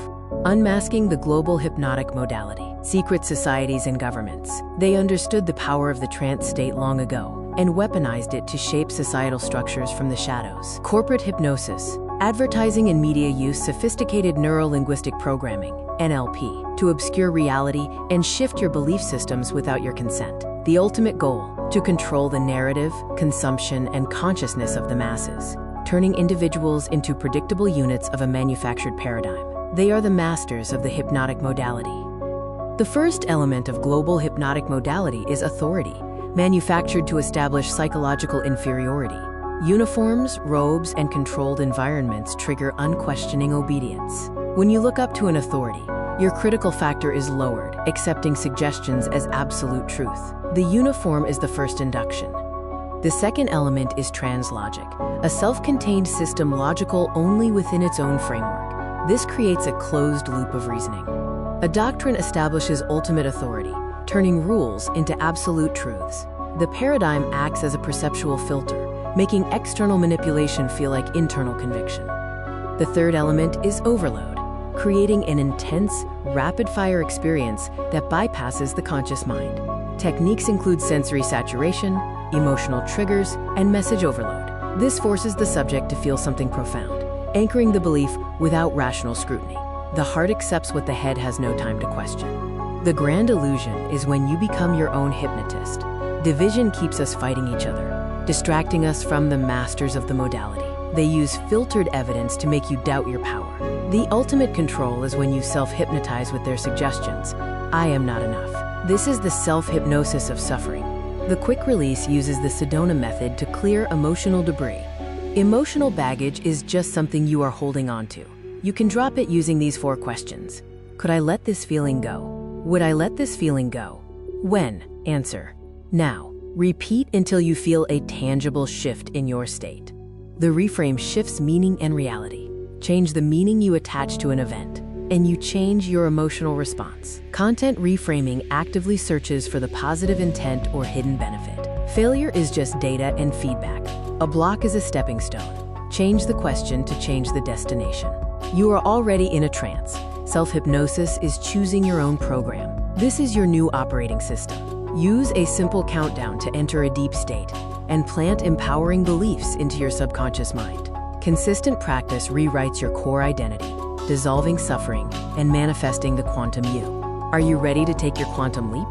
Speaker 1: Unmasking the global hypnotic modality. Secret societies and governments. They understood the power of the trance state long ago and weaponized it to shape societal structures from the shadows. Corporate hypnosis. Advertising and media use sophisticated neuro-linguistic programming, NLP, to obscure reality and shift your belief systems without your consent. The ultimate goal, to control the narrative, consumption, and consciousness of the masses, turning individuals into predictable units of a manufactured paradigm. They are the masters of the hypnotic modality. The first element of global hypnotic modality is authority, manufactured to establish psychological inferiority. Uniforms, robes, and controlled environments trigger unquestioning obedience. When you look up to an authority, your critical factor is lowered, accepting suggestions as absolute truth. The uniform is the first induction. The second element is translogic, a self-contained system logical only within its own framework. This creates a closed loop of reasoning. A doctrine establishes ultimate authority, turning rules into absolute truths. The paradigm acts as a perceptual filter, making external manipulation feel like internal conviction. The third element is overload, creating an intense, rapid-fire experience that bypasses the conscious mind. Techniques include sensory saturation, emotional triggers, and message overload. This forces the subject to feel something profound, anchoring the belief without rational scrutiny. The heart accepts what the head has no time to question. The grand illusion is when you become your own hypnotist. Division keeps us fighting each other, distracting us from the masters of the modality. They use filtered evidence to make you doubt your power. The ultimate control is when you self-hypnotize with their suggestions. I am not enough. This is the self-hypnosis of suffering. The quick release uses the Sedona method to clear emotional debris. Emotional baggage is just something you are holding on to. You can drop it using these 4 questions. Could I let this feeling go? Would I let this feeling go? When? Answer. Now. Repeat until you feel a tangible shift in your state. The reframe shifts meaning and reality. Change the meaning you attach to an event, and you change your emotional response. Content reframing actively searches for the positive intent or hidden benefit. Failure is just data and feedback. A block is a stepping stone. Change the question to change the destination. You are already in a trance. Self-hypnosis is choosing your own program. This is your new operating system. Use a simple countdown to enter a deep state and plant empowering beliefs into your subconscious mind. Consistent practice rewrites your core identity, dissolving suffering and manifesting the quantum you. Are you ready to take your quantum leap?